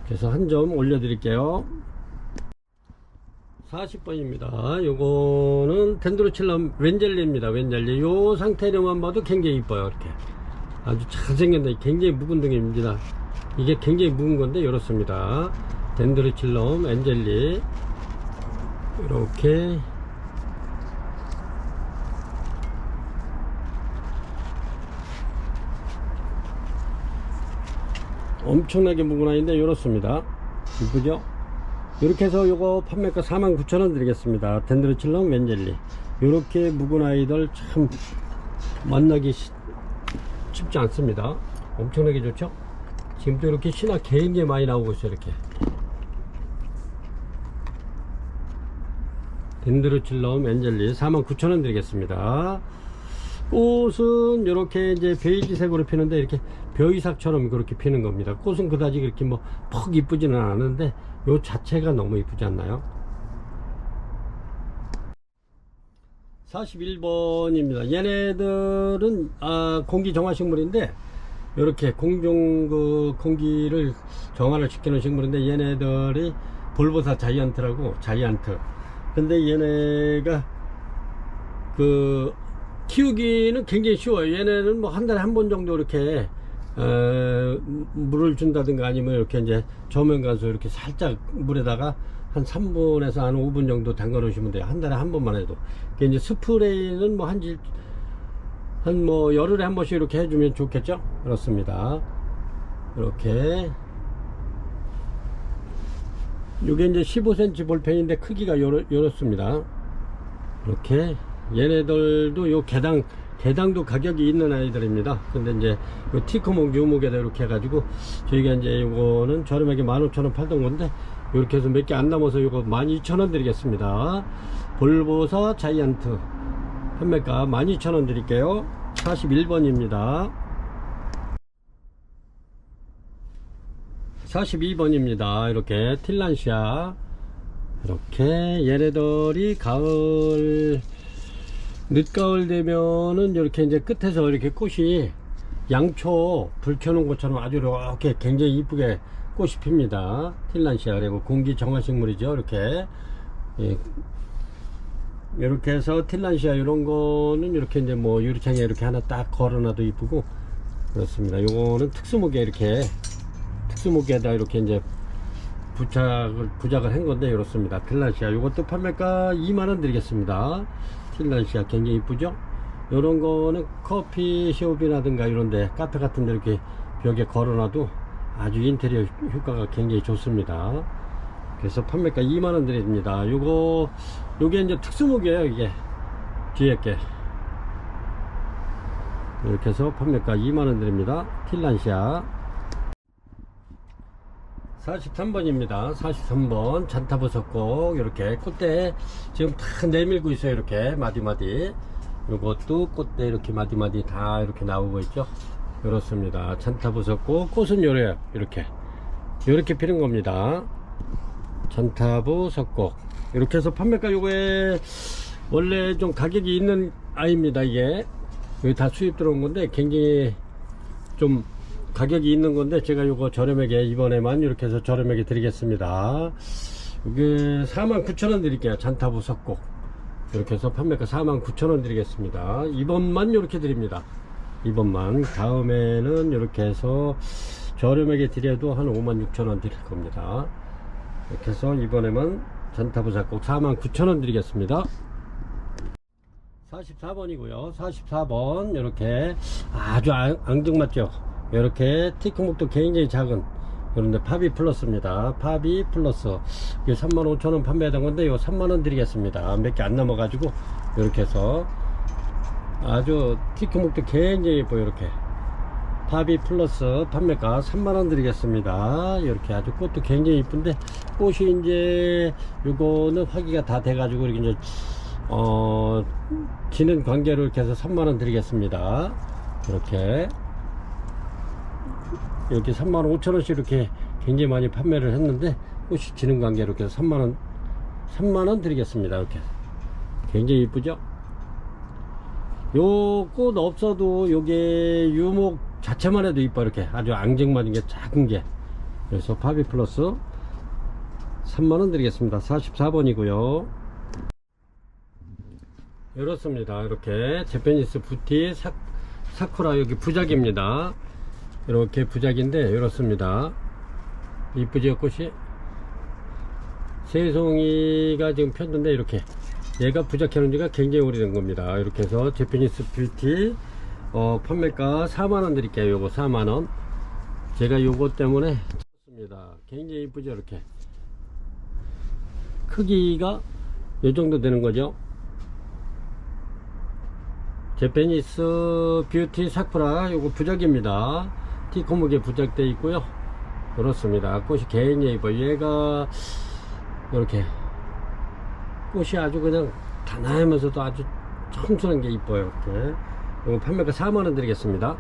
그래서 한 점 올려 드릴게요. 40번입니다 요거는 덴드로칠럼 웬젤리입니다. 웬젤리 요 상태로만 봐도 굉장히 이뻐요. 이렇게 아주 잘생겼네. 굉장히 묵은 등입니다. 이게 굉장히 묵은 건데 이렇습니다. 덴드로칠럼 웬젤리 이렇게 엄청나게 묵은 아이인데 이렇습니다. 이쁘죠? 이렇게 해서 요거 판매가 49,000원 드리겠습니다. 덴드로칠럼 웬젤리 이렇게 묵은 아이들 참 만나기 쉽지 않습니다. 엄청나게 좋죠? 지금도 이렇게 신화 굉장히 많이 나오고 있어요. 이렇게 덴드로칠럼 웬젤리 49,000원 드리겠습니다. 꽃은 이렇게 이제 베이지색으로 피는데 이렇게 벼이삭처럼 그렇게 피는 겁니다. 꽃은 그다지 그렇게 뭐 퍽 이쁘지는 않은데 요 자체가 너무 이쁘지 않나요? 41번입니다. 얘네들은 공기 정화 식물인데 이렇게 공기를 정화를 시키는 식물인데 얘네들이 볼보사 자이언트라고 자이언트. 근데 얘네가 키우기는 굉장히 쉬워요. 얘네는 뭐 한 달에 한 번 정도 이렇게 물을 준다든가 아니면 이렇게 이제 저면간수 이렇게 살짝 물에다가 한 3분에서 한 5분 정도 담가 놓으시면 돼요. 한 달에 한 번만 해도. 이제 스프레이는 뭐 열흘에 한 번씩 이렇게 해주면 좋겠죠? 그렇습니다. 이렇게. 이게 이제 15cm 볼펜인데 크기가 요렇습니다. 이렇게. 얘네들도 요 개당도 가격이 있는 아이들입니다. 근데 이제 요 티커몽 유목에다 이렇게 해가지고 저희가 이제 요거는 저렴하게 15,000원 팔던 건데 요렇게 해서 몇 개 안 남아서 요거 12,000원 드리겠습니다. 볼보사 자이언트 판매가 12,000원 드릴게요. 41번입니다. 42번입니다. 이렇게 틸란시아, 이렇게 얘네들이 가을, 늦가을 되면은 이렇게 이제 끝에서 이렇게 꽃이 양초 불 켜놓은 것처럼 아주 이렇게 굉장히 이쁘게 꽃이 핍니다. 틸란시아. 그리고 공기 정화식물이죠. 이렇게. 예. 이렇게 해서 틸란시아 이런 거는 이렇게 이제 뭐 유리창에 이렇게 하나 딱 걸어놔도 이쁘고 그렇습니다. 요거는 특수목에 이렇게 특수목에다 이렇게 이제 부작을 한 건데 이렇습니다. 틸란시아 요것도 판매가 2만원 드리겠습니다. 틸란시아 굉장히 이쁘죠. 요런 거는 커피숍이라든가 이런데 카페 같은 데 이렇게 벽에 걸어놔도 아주 인테리어 효과가 굉장히 좋습니다. 그래서 판매가 2만원 드립니다. 요게 이제 특수목이에요. 이게 뒤에 게 이렇게 해서 판매가 2만원 드립니다. 틸란시아. 43번입니다. 43번 잔타버섯꽃 이렇게 꽃대 지금 다 내밀고 있어요. 이렇게 마디마디. 요것도 꽃대 이렇게 마디마디 다 이렇게 나오고 있죠. 그렇습니다. 잔타버섯꽃 꽃은 요래요. 이렇게 피는 겁니다. 잔타버섯꽃 이렇게 해서 판매가 요게 원래 좀 가격이 있는 아이입니다. 이게 여기 다 수입 들어온 건데 굉장히 좀 가격이 있는 건데 제가 요거 저렴하게 이번에만 이렇게 해서 저렴하게 드리겠습니다. 이게 49,000원 드릴게요. 잔타버섯꽃 이렇게 해서 판매가 49,000원 드리겠습니다. 이번만 이렇게 드립니다. 이번만. 다음에는 이렇게 해서 저렴하게 드려도 한 56,000원 드릴 겁니다. 이렇게 해서 이번에만 잔타버섯꽃 49,000원 드리겠습니다. 44번이고요 44번 이렇게 아주 앙증맞죠. 이렇게 티크목도 굉장히 작은 그런데 파비 플러스입니다. 파비 플러스 이게 35,000원 판매하던 건데 이거 3만원 드리겠습니다. 몇 개 안 남아가지고 이렇게 해서 아주 티크목도 굉장히 예뻐요. 이렇게 파비 플러스 판매가 3만원 드리겠습니다. 이렇게 아주 꽃도 굉장히 이쁜데 꽃이 이제 요거는 화기가 다 돼가지고 이렇게 이제 지는 관계로 이렇게 해서 3만원 드리겠습니다. 이렇게 35,000원씩 이렇게 굉장히 많이 판매를 했는데 꽃이 지는 관계로 이렇게 해서 3만원 드리겠습니다. 이렇게 굉장히 이쁘죠. 요 꽃 없어도 요게 유목 자체만 해도 이뻐. 이렇게 아주 앙증맞은 게 작은 게. 그래서 파비 플러스 3만원 드리겠습니다. 44번이고요 이렇습니다. 이렇게 제페니스 부티 사쿠라 여기 부작입니다. 이렇게 부작인데 이렇습니다. 이쁘죠 꽃이. 새송이가 지금 폈는데 이렇게 얘가 부작해 놓은 지가 굉장히 오래된 겁니다. 이렇게 해서 제페니스 뷰티 판매가 4만원 드릴게요. 요거 4만원. 제가 요거 때문에 습니다. 굉장히 이쁘죠. 이렇게 크기가 요 정도 되는 거죠. 제페니스 뷰티 사쿠라 요거 부작입니다. 티코목에 부작되어 있고요. 그렇습니다. 꽃이 굉장히 이뻐요. 얘가 이렇게 꽃이 아주 그냥 단아하면서도 아주 청순한 게 이뻐요. 이렇게 요거 판매가 4만원 드리겠습니다.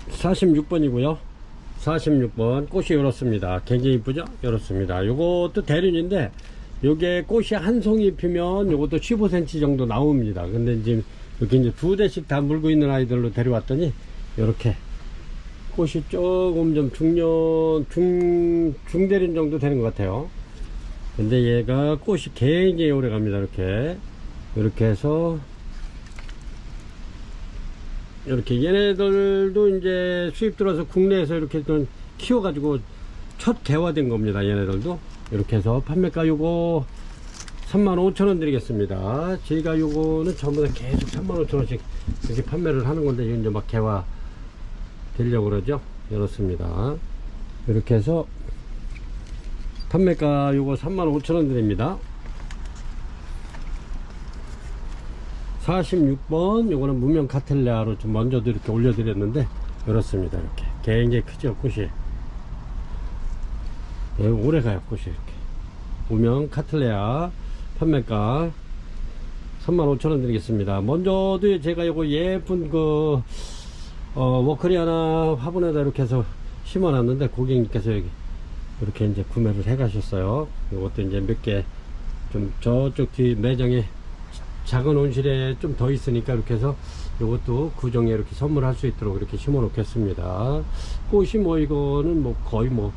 46번이고요 46번 꽃이 이렇습니다. 굉장히 이쁘죠. 이렇습니다. 요것도 대륜인데 요게 꽃이 한 송이 피면 요것도 15cm 정도 나옵니다. 근데 지금 이렇게 이제 2대씩 다 물고 있는 아이들로 데려왔더니 이렇게 꽃이 조금 좀 중대륜 정도 되는 것 같아요. 근데 얘가 꽃이 굉장히 오래 갑니다. 이렇게 해서 이렇게 얘네들도 이제 수입 들어서 국내에서 이렇게 좀 키워가지고 첫 개화된 겁니다. 얘네들도 이렇게 해서 판매가 요거 35,000원 드리겠습니다. 저희가 요거는 전부 다 계속 35,000원씩 이렇게 판매를 하는 건데 이제 막 개화 되려고 그러죠. 이렇습니다. 이렇게 해서 판매가 요거 35,000원 드립니다. 46번 요거는 문명 카텔레아로 좀 먼저도 이렇게 올려드렸는데 이렇습니다. 이렇게 굉장히 크죠. 꽃이 예, 오래 가요 꽃이. 이렇게 우명 카틀레아 판매가 35,000원 드리겠습니다. 먼저도 제가 요거 예쁜 그 워커리아나 화분에다 이렇게 해서 심어놨는데 고객님께서 여기 이렇게 이제 구매를 해 가셨어요. 이것도 이제 몇 개 좀 저쪽 뒤 매장에 작은 온실에 좀 더 있으니까 이렇게 해서 이것도 구정에 이렇게 선물할 수 있도록 이렇게 심어 놓겠습니다. 꽃이 뭐 이거는 뭐 거의 뭐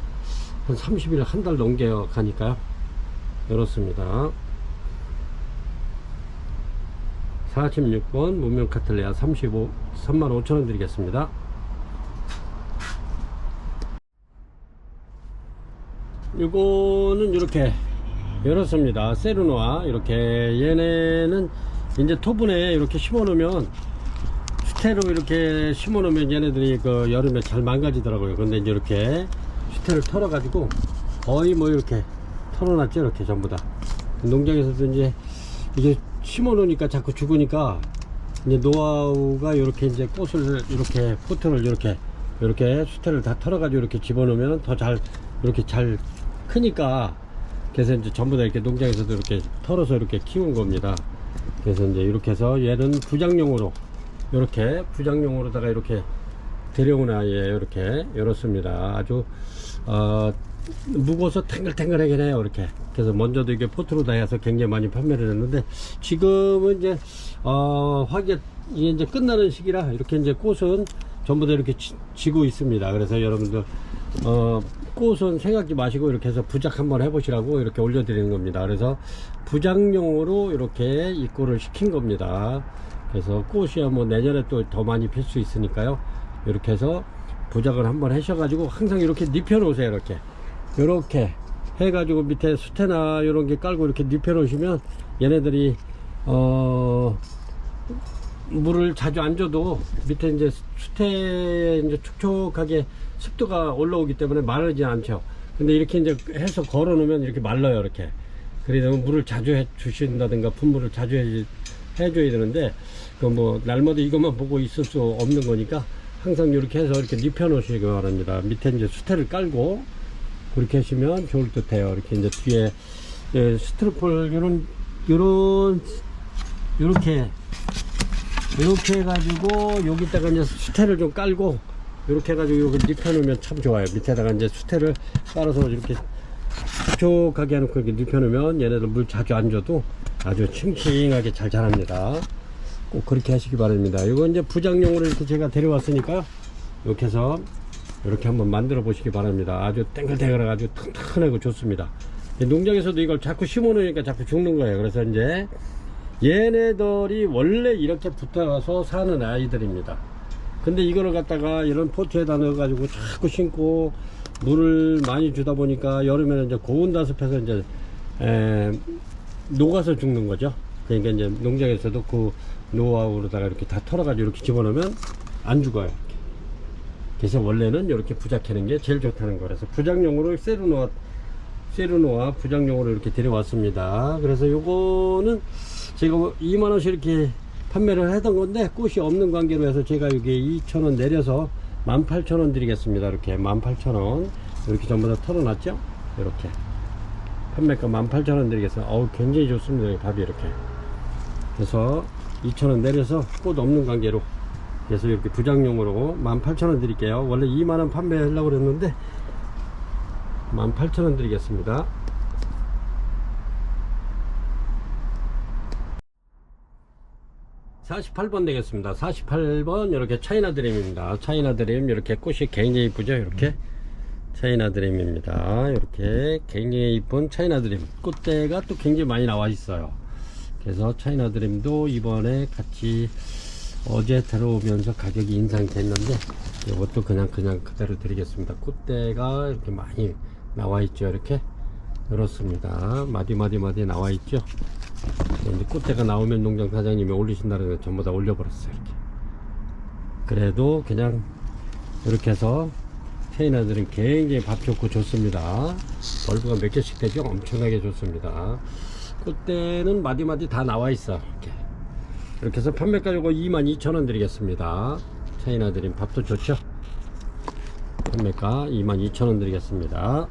한 30일 한 달 넘게 가니까요. 이렇습니다. 46번 문명 카틀레아 35,000원 드리겠습니다. 이거는 이렇게 이렇습니다. 세르노아 이렇게 얘네는 이제 토분에 이렇게 심어 놓으면 수태로 이렇게 심어 놓으면 얘네들이 그 여름에 잘 망가지더라고요. 근데 이제 이렇게 수태를 털어 가지고 거의 뭐 이렇게 털어놨죠. 이렇게 전부 다 농장에서도 이제 이게 심어 놓으니까 자꾸 죽으니까 이제 노하우가 이렇게 이제 꽃을 이렇게 포트를 이렇게 수태를 다 털어 가지고 이렇게 집어넣으면 더 잘 이렇게 잘 크니까 그래서 이제 전부 다 이렇게 농장에서도 이렇게 털어서 이렇게 키운 겁니다. 그래서 이제 이렇게 해서 얘는 부장용으로 이렇게 부장용으로다가 이렇게 데려온 아이예요. 이렇게 이렇습니다. 아주 무거워서 탱글탱글하긴 해요. 이렇게 그래서 먼저도 이게 포트로 다 해서 굉장히 많이 판매를 했는데 지금은 이제 화기 이게 이제 끝나는 시기라 이렇게 이제 꽃은 전부 다 이렇게 지고 있습니다. 그래서 여러분들 꽃은 생각지 마시고 이렇게 해서 부작 한번 해보시라고 이렇게 올려드리는 겁니다. 그래서 부작용으로 이렇게 입고를 시킨 겁니다. 그래서 꽃이야 뭐 내년에 또 더 많이 필 수 있으니까요. 이렇게 해서 부작을 한번 하셔가지고 항상 이렇게 눕혀 놓으세요. 이렇게 해가지고 밑에 수태나 이런 게 깔고 이렇게 눕혀 놓으시면 얘네들이 물을 자주 안 줘도 밑에 이제 수태에 이제 촉촉하게 습도가 올라오기 때문에 마르지 않죠. 근데 이렇게 이제 해서 걸어 놓으면 이렇게 말라요. 이렇게. 그래서 물을 자주 해 주신다든가 분무를 자주 해줘야 되는데 그 뭐 날마다 이것만 보고 있을 수 없는 거니까 항상 이렇게 해서 이렇게 눕혀 놓으시기 바랍니다. 밑에 이제 수태를 깔고 그렇게 하시면 좋을 듯 해요. 이렇게 이제 뒤에 스티로폴 요렇게 해가지고 여기다가 이제 수태를 좀 깔고 이렇게 해가지고 여기 눕혀 놓으면 참 좋아요. 밑에다가 이제 수태를 깔아서 이렇게 촉촉하게 해놓고 이렇게 눕혀 놓으면 얘네들 물 자주 안 줘도 아주 싱싱하게 잘 자랍니다. 꼭 그렇게 하시기 바랍니다. 이거 이제 부장용으로 이렇게 제가 데려왔으니까요. 이렇게 해서 이렇게 한번 만들어 보시기 바랍니다. 아주 땡글땡글해 가지고 튼튼하고 좋습니다. 농장에서도 이걸 자꾸 심어 놓으니까 자꾸 죽는 거예요. 그래서 이제 얘네들이 원래 이렇게 붙어서 사는 아이들입니다. 근데 이거를 갖다가 이런 포트에다 넣어 가지고 자꾸 심고 물을 많이 주다 보니까 여름에는 이제 고온다습해서 이제 녹아서 죽는 거죠. 그러니까 이제 농장에서도 그 노하우로다가 이렇게 다 털어 가지고 이렇게 집어넣으면 안 죽어요. 그래서 원래는 이렇게 부작하는 게 제일 좋다는 거라서 부작용으로 세르노아 부작용으로 이렇게 데려왔습니다. 그래서 요거는 제가 2만원씩 이렇게 판매를 하던 건데 꽃이 없는 관계로 해서 제가 여기 2,000원 내려서 18,000원 드리겠습니다. 이렇게 18,000원 이렇게 전부 다 털어놨죠. 이렇게 판매가 18,000원 드리겠습니다. 어우 굉장히 좋습니다. 밥이 이렇게 그래서 2,000원 내려서 꽃 없는 관계로 그래서 이렇게 부장용으로 18,000원 드릴게요. 원래 2만원 판매하려고 그랬는데 18,000원 드리겠습니다. (48번) 되겠습니다. 48번 이렇게 차이나 드림입니다. 차이나 드림 이렇게 꽃이 굉장히 이쁘죠. 이렇게 차이나 드림입니다. 이렇게 굉장히 이쁜 차이나 드림 꽃대가 또 굉장히 많이 나와 있어요. 그래서 차이나 드림도 이번에 같이 어제 들어오면서 가격이 인상이 됐는데 이것도 그냥 그대로 드리겠습니다. 꽃대가 이렇게 많이 나와 있죠. 이렇게 이렇습니다. 마디 나와 있죠. 이제 꽃대가 나오면 농장 사장님이 올리신다는 거 전부 다 올려버렸어요. 이렇게 그래도 그냥 이렇게 해서 차이나들은 굉장히 밥 좋고 좋습니다. 벌브가 몇 개씩 되죠. 엄청나게 좋습니다. 꽃대는 마디 다 나와 있어. 이렇게 해서 판매가 요거 22,000원 드리겠습니다. 차이나들은 밥도 좋죠. 판매가 22,000원 드리겠습니다.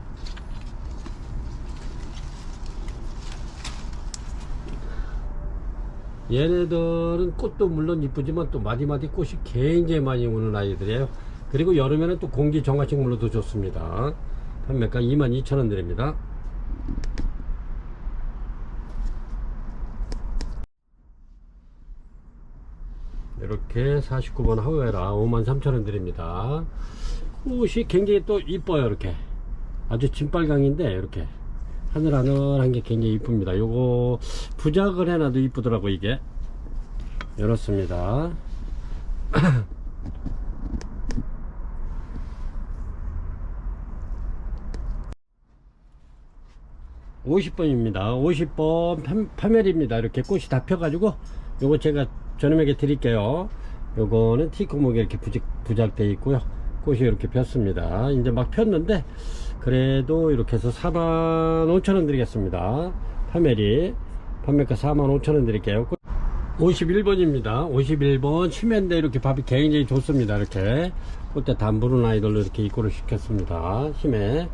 얘네들은 꽃도 물론 이쁘지만 또 마디마디 꽃이 굉장히 많이 오는 아이들이에요. 그리고 여름에는 또 공기 정화식물로도 좋습니다. 판매가 22,000원 드립니다. 이렇게 49번 하우에라 53,000원 드립니다. 꽃이 굉장히 또 이뻐요. 이렇게 아주 진빨강인데 이렇게 하늘하늘한 게 굉장히 이쁩니다. 요거 부작을 해놔도 이쁘더라고. 이게 이렇습니다. 50번입니다. 50번 파멜입니다. 이렇게 꽃이 다 펴가지고 요거 제가 저놈에게 드릴게요. 요거는 티코목에 이렇게 부작되어 있고요. 꽃이 이렇게 폈습니다. 이제 막 폈는데 그래도 이렇게 해서 45,000원 드리겠습니다. 파멜이 판매가 45,000원 드릴게요. 51번입니다. 51번 심해인데 이렇게 밥이 굉장히 좋습니다. 이렇게 꽃대 담부른 아이들로 이렇게 입고를 시켰습니다. 심해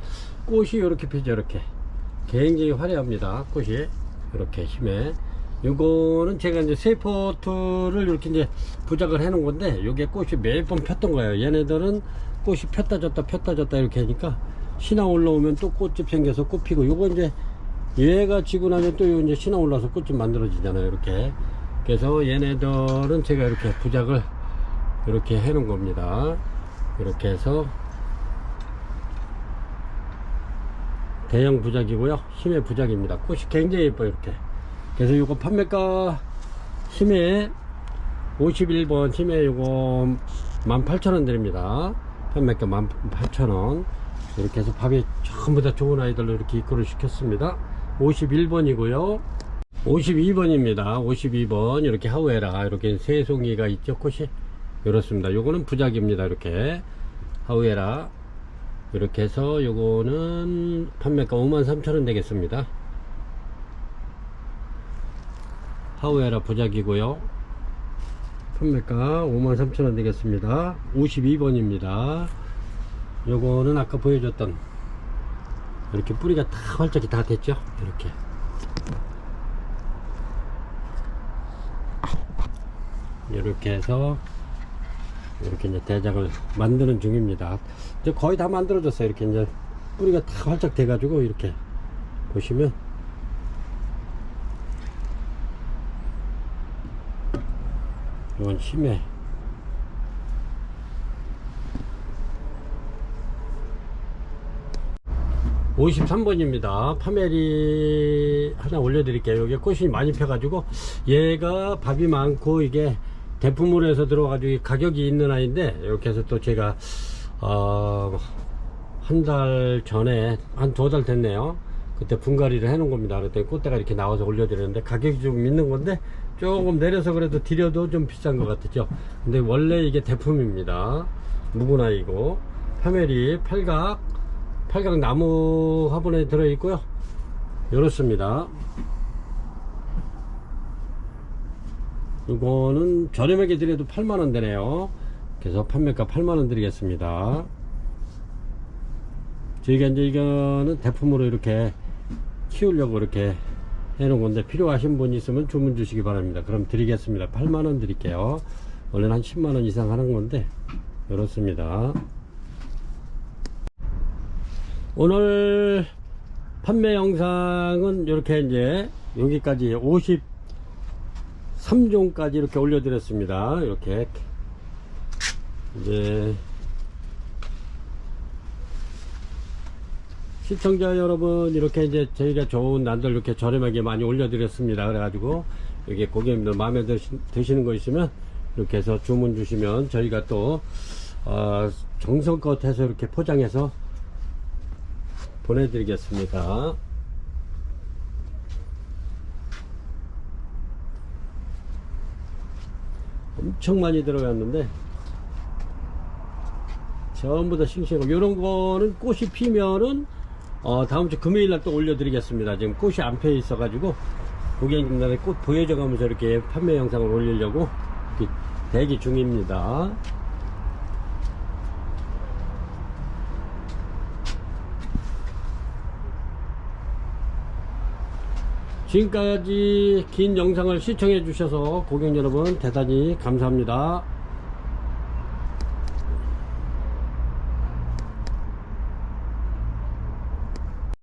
꽃이 이렇게 피죠. 이렇게 굉장히 화려합니다. 꽃이 이렇게 심해. 요거는 제가 이제 세포트를 이렇게 이제 부작을 해 놓은 건데 요게 꽃이 매일 번 폈던 거예요. 얘네들은 꽃이 폈다 졌다 폈다 졌다 이렇게 하니까 신화 올라오면 또 꽃집 생겨서 꽃 피고, 요거 이제 얘가 지고 나면 또 이제 신화 올라서 꽃집 만들어지잖아요. 이렇게. 그래서 얘네들은 제가 이렇게 부작을 이렇게 해 놓은 겁니다. 이렇게 해서 대형 부작이고요. 심해 부작입니다. 꽃이 굉장히 예뻐요. 이렇게. 그래서 요거 판매가 심해 51번 심해 요거 18,000원 드립니다. 판매가 18,000원. 이렇게 해서 밥이 전부 다 좋은 아이들로 이렇게 입고를 시켰습니다. 51번이고요 52번입니다 52번 이렇게 하우에라 이렇게 세 송이가 있죠. 꽃이 이렇습니다. 요거는 부작입니다. 이렇게 하우에라 이렇게 해서 요거는 판매가 53,000원 되겠습니다. 하우에라 부작이고요 판매가 53,000원 되겠습니다. 52번입니다 요거는 아까 보여줬던 이렇게 뿌리가 다 활짝이 다 됐죠. 이렇게 해서 이렇게 이제 대작을 만드는 중입니다. 이제 거의 다 만들어졌어요. 이렇게 이제 뿌리가 다 활짝 돼 가지고 이렇게 보시면 이건 심해 53번입니다. 파멜이 하나 올려드릴게요. 여기 꽃이 많이 펴가지고 얘가 밥이 많고 이게 대품으로 해서 들어와가지고 가격이 있는 아이인데 이렇게 해서 또 제가 한 달 전에 한 2달 됐네요. 그때 분갈이를 해 놓은 겁니다. 그랬더니 꽃대가 이렇게 나와서 올려드렸는데 가격이 좀 있는 건데 조금 내려서 그래도 드려도 좀 비싼 것 같죠. 근데 원래 이게 대품입니다. 묵은 아이고 파멜이 팔각 나무 화분에 들어있고요. 이렇습니다. 이거는 저렴하게 드려도 8만원 되네요. 그래서 판매가 8만원 드리겠습니다. 저희가 이제 이거는 대품으로 이렇게 키우려고 이렇게 해놓은 건데 필요하신 분 있으면 주문 주시기 바랍니다. 그럼 드리겠습니다. 8만원 드릴게요. 원래는 한 10만원 이상 하는 건데 이렇습니다. 오늘 판매 영상은 이렇게 이제 여기까지 53종까지 이렇게 올려드렸습니다. 이렇게 이제 시청자 여러분 이렇게 이제 저희가 좋은 난들 이렇게 저렴하게 많이 올려드렸습니다. 그래가지고 여기 고객님들 마음에 드시는 거 있으면 이렇게 해서 주문 주시면 저희가 또 정성껏 해서 이렇게 포장해서 보내드리겠습니다. 엄청 많이 들어갔는데 전부 다 싱싱하고 요런 거는 꽃이 피면은 다음주 금요일날 또 올려드리겠습니다. 지금 꽃이 안 펴 있어 가지고 고객님들한테 꽃 보여줘 가면서 이렇게 판매 영상을 올리려고 이렇게 대기 중입니다. 지금까지 긴 영상을 시청해 주셔서 고객 여러분 대단히 감사합니다.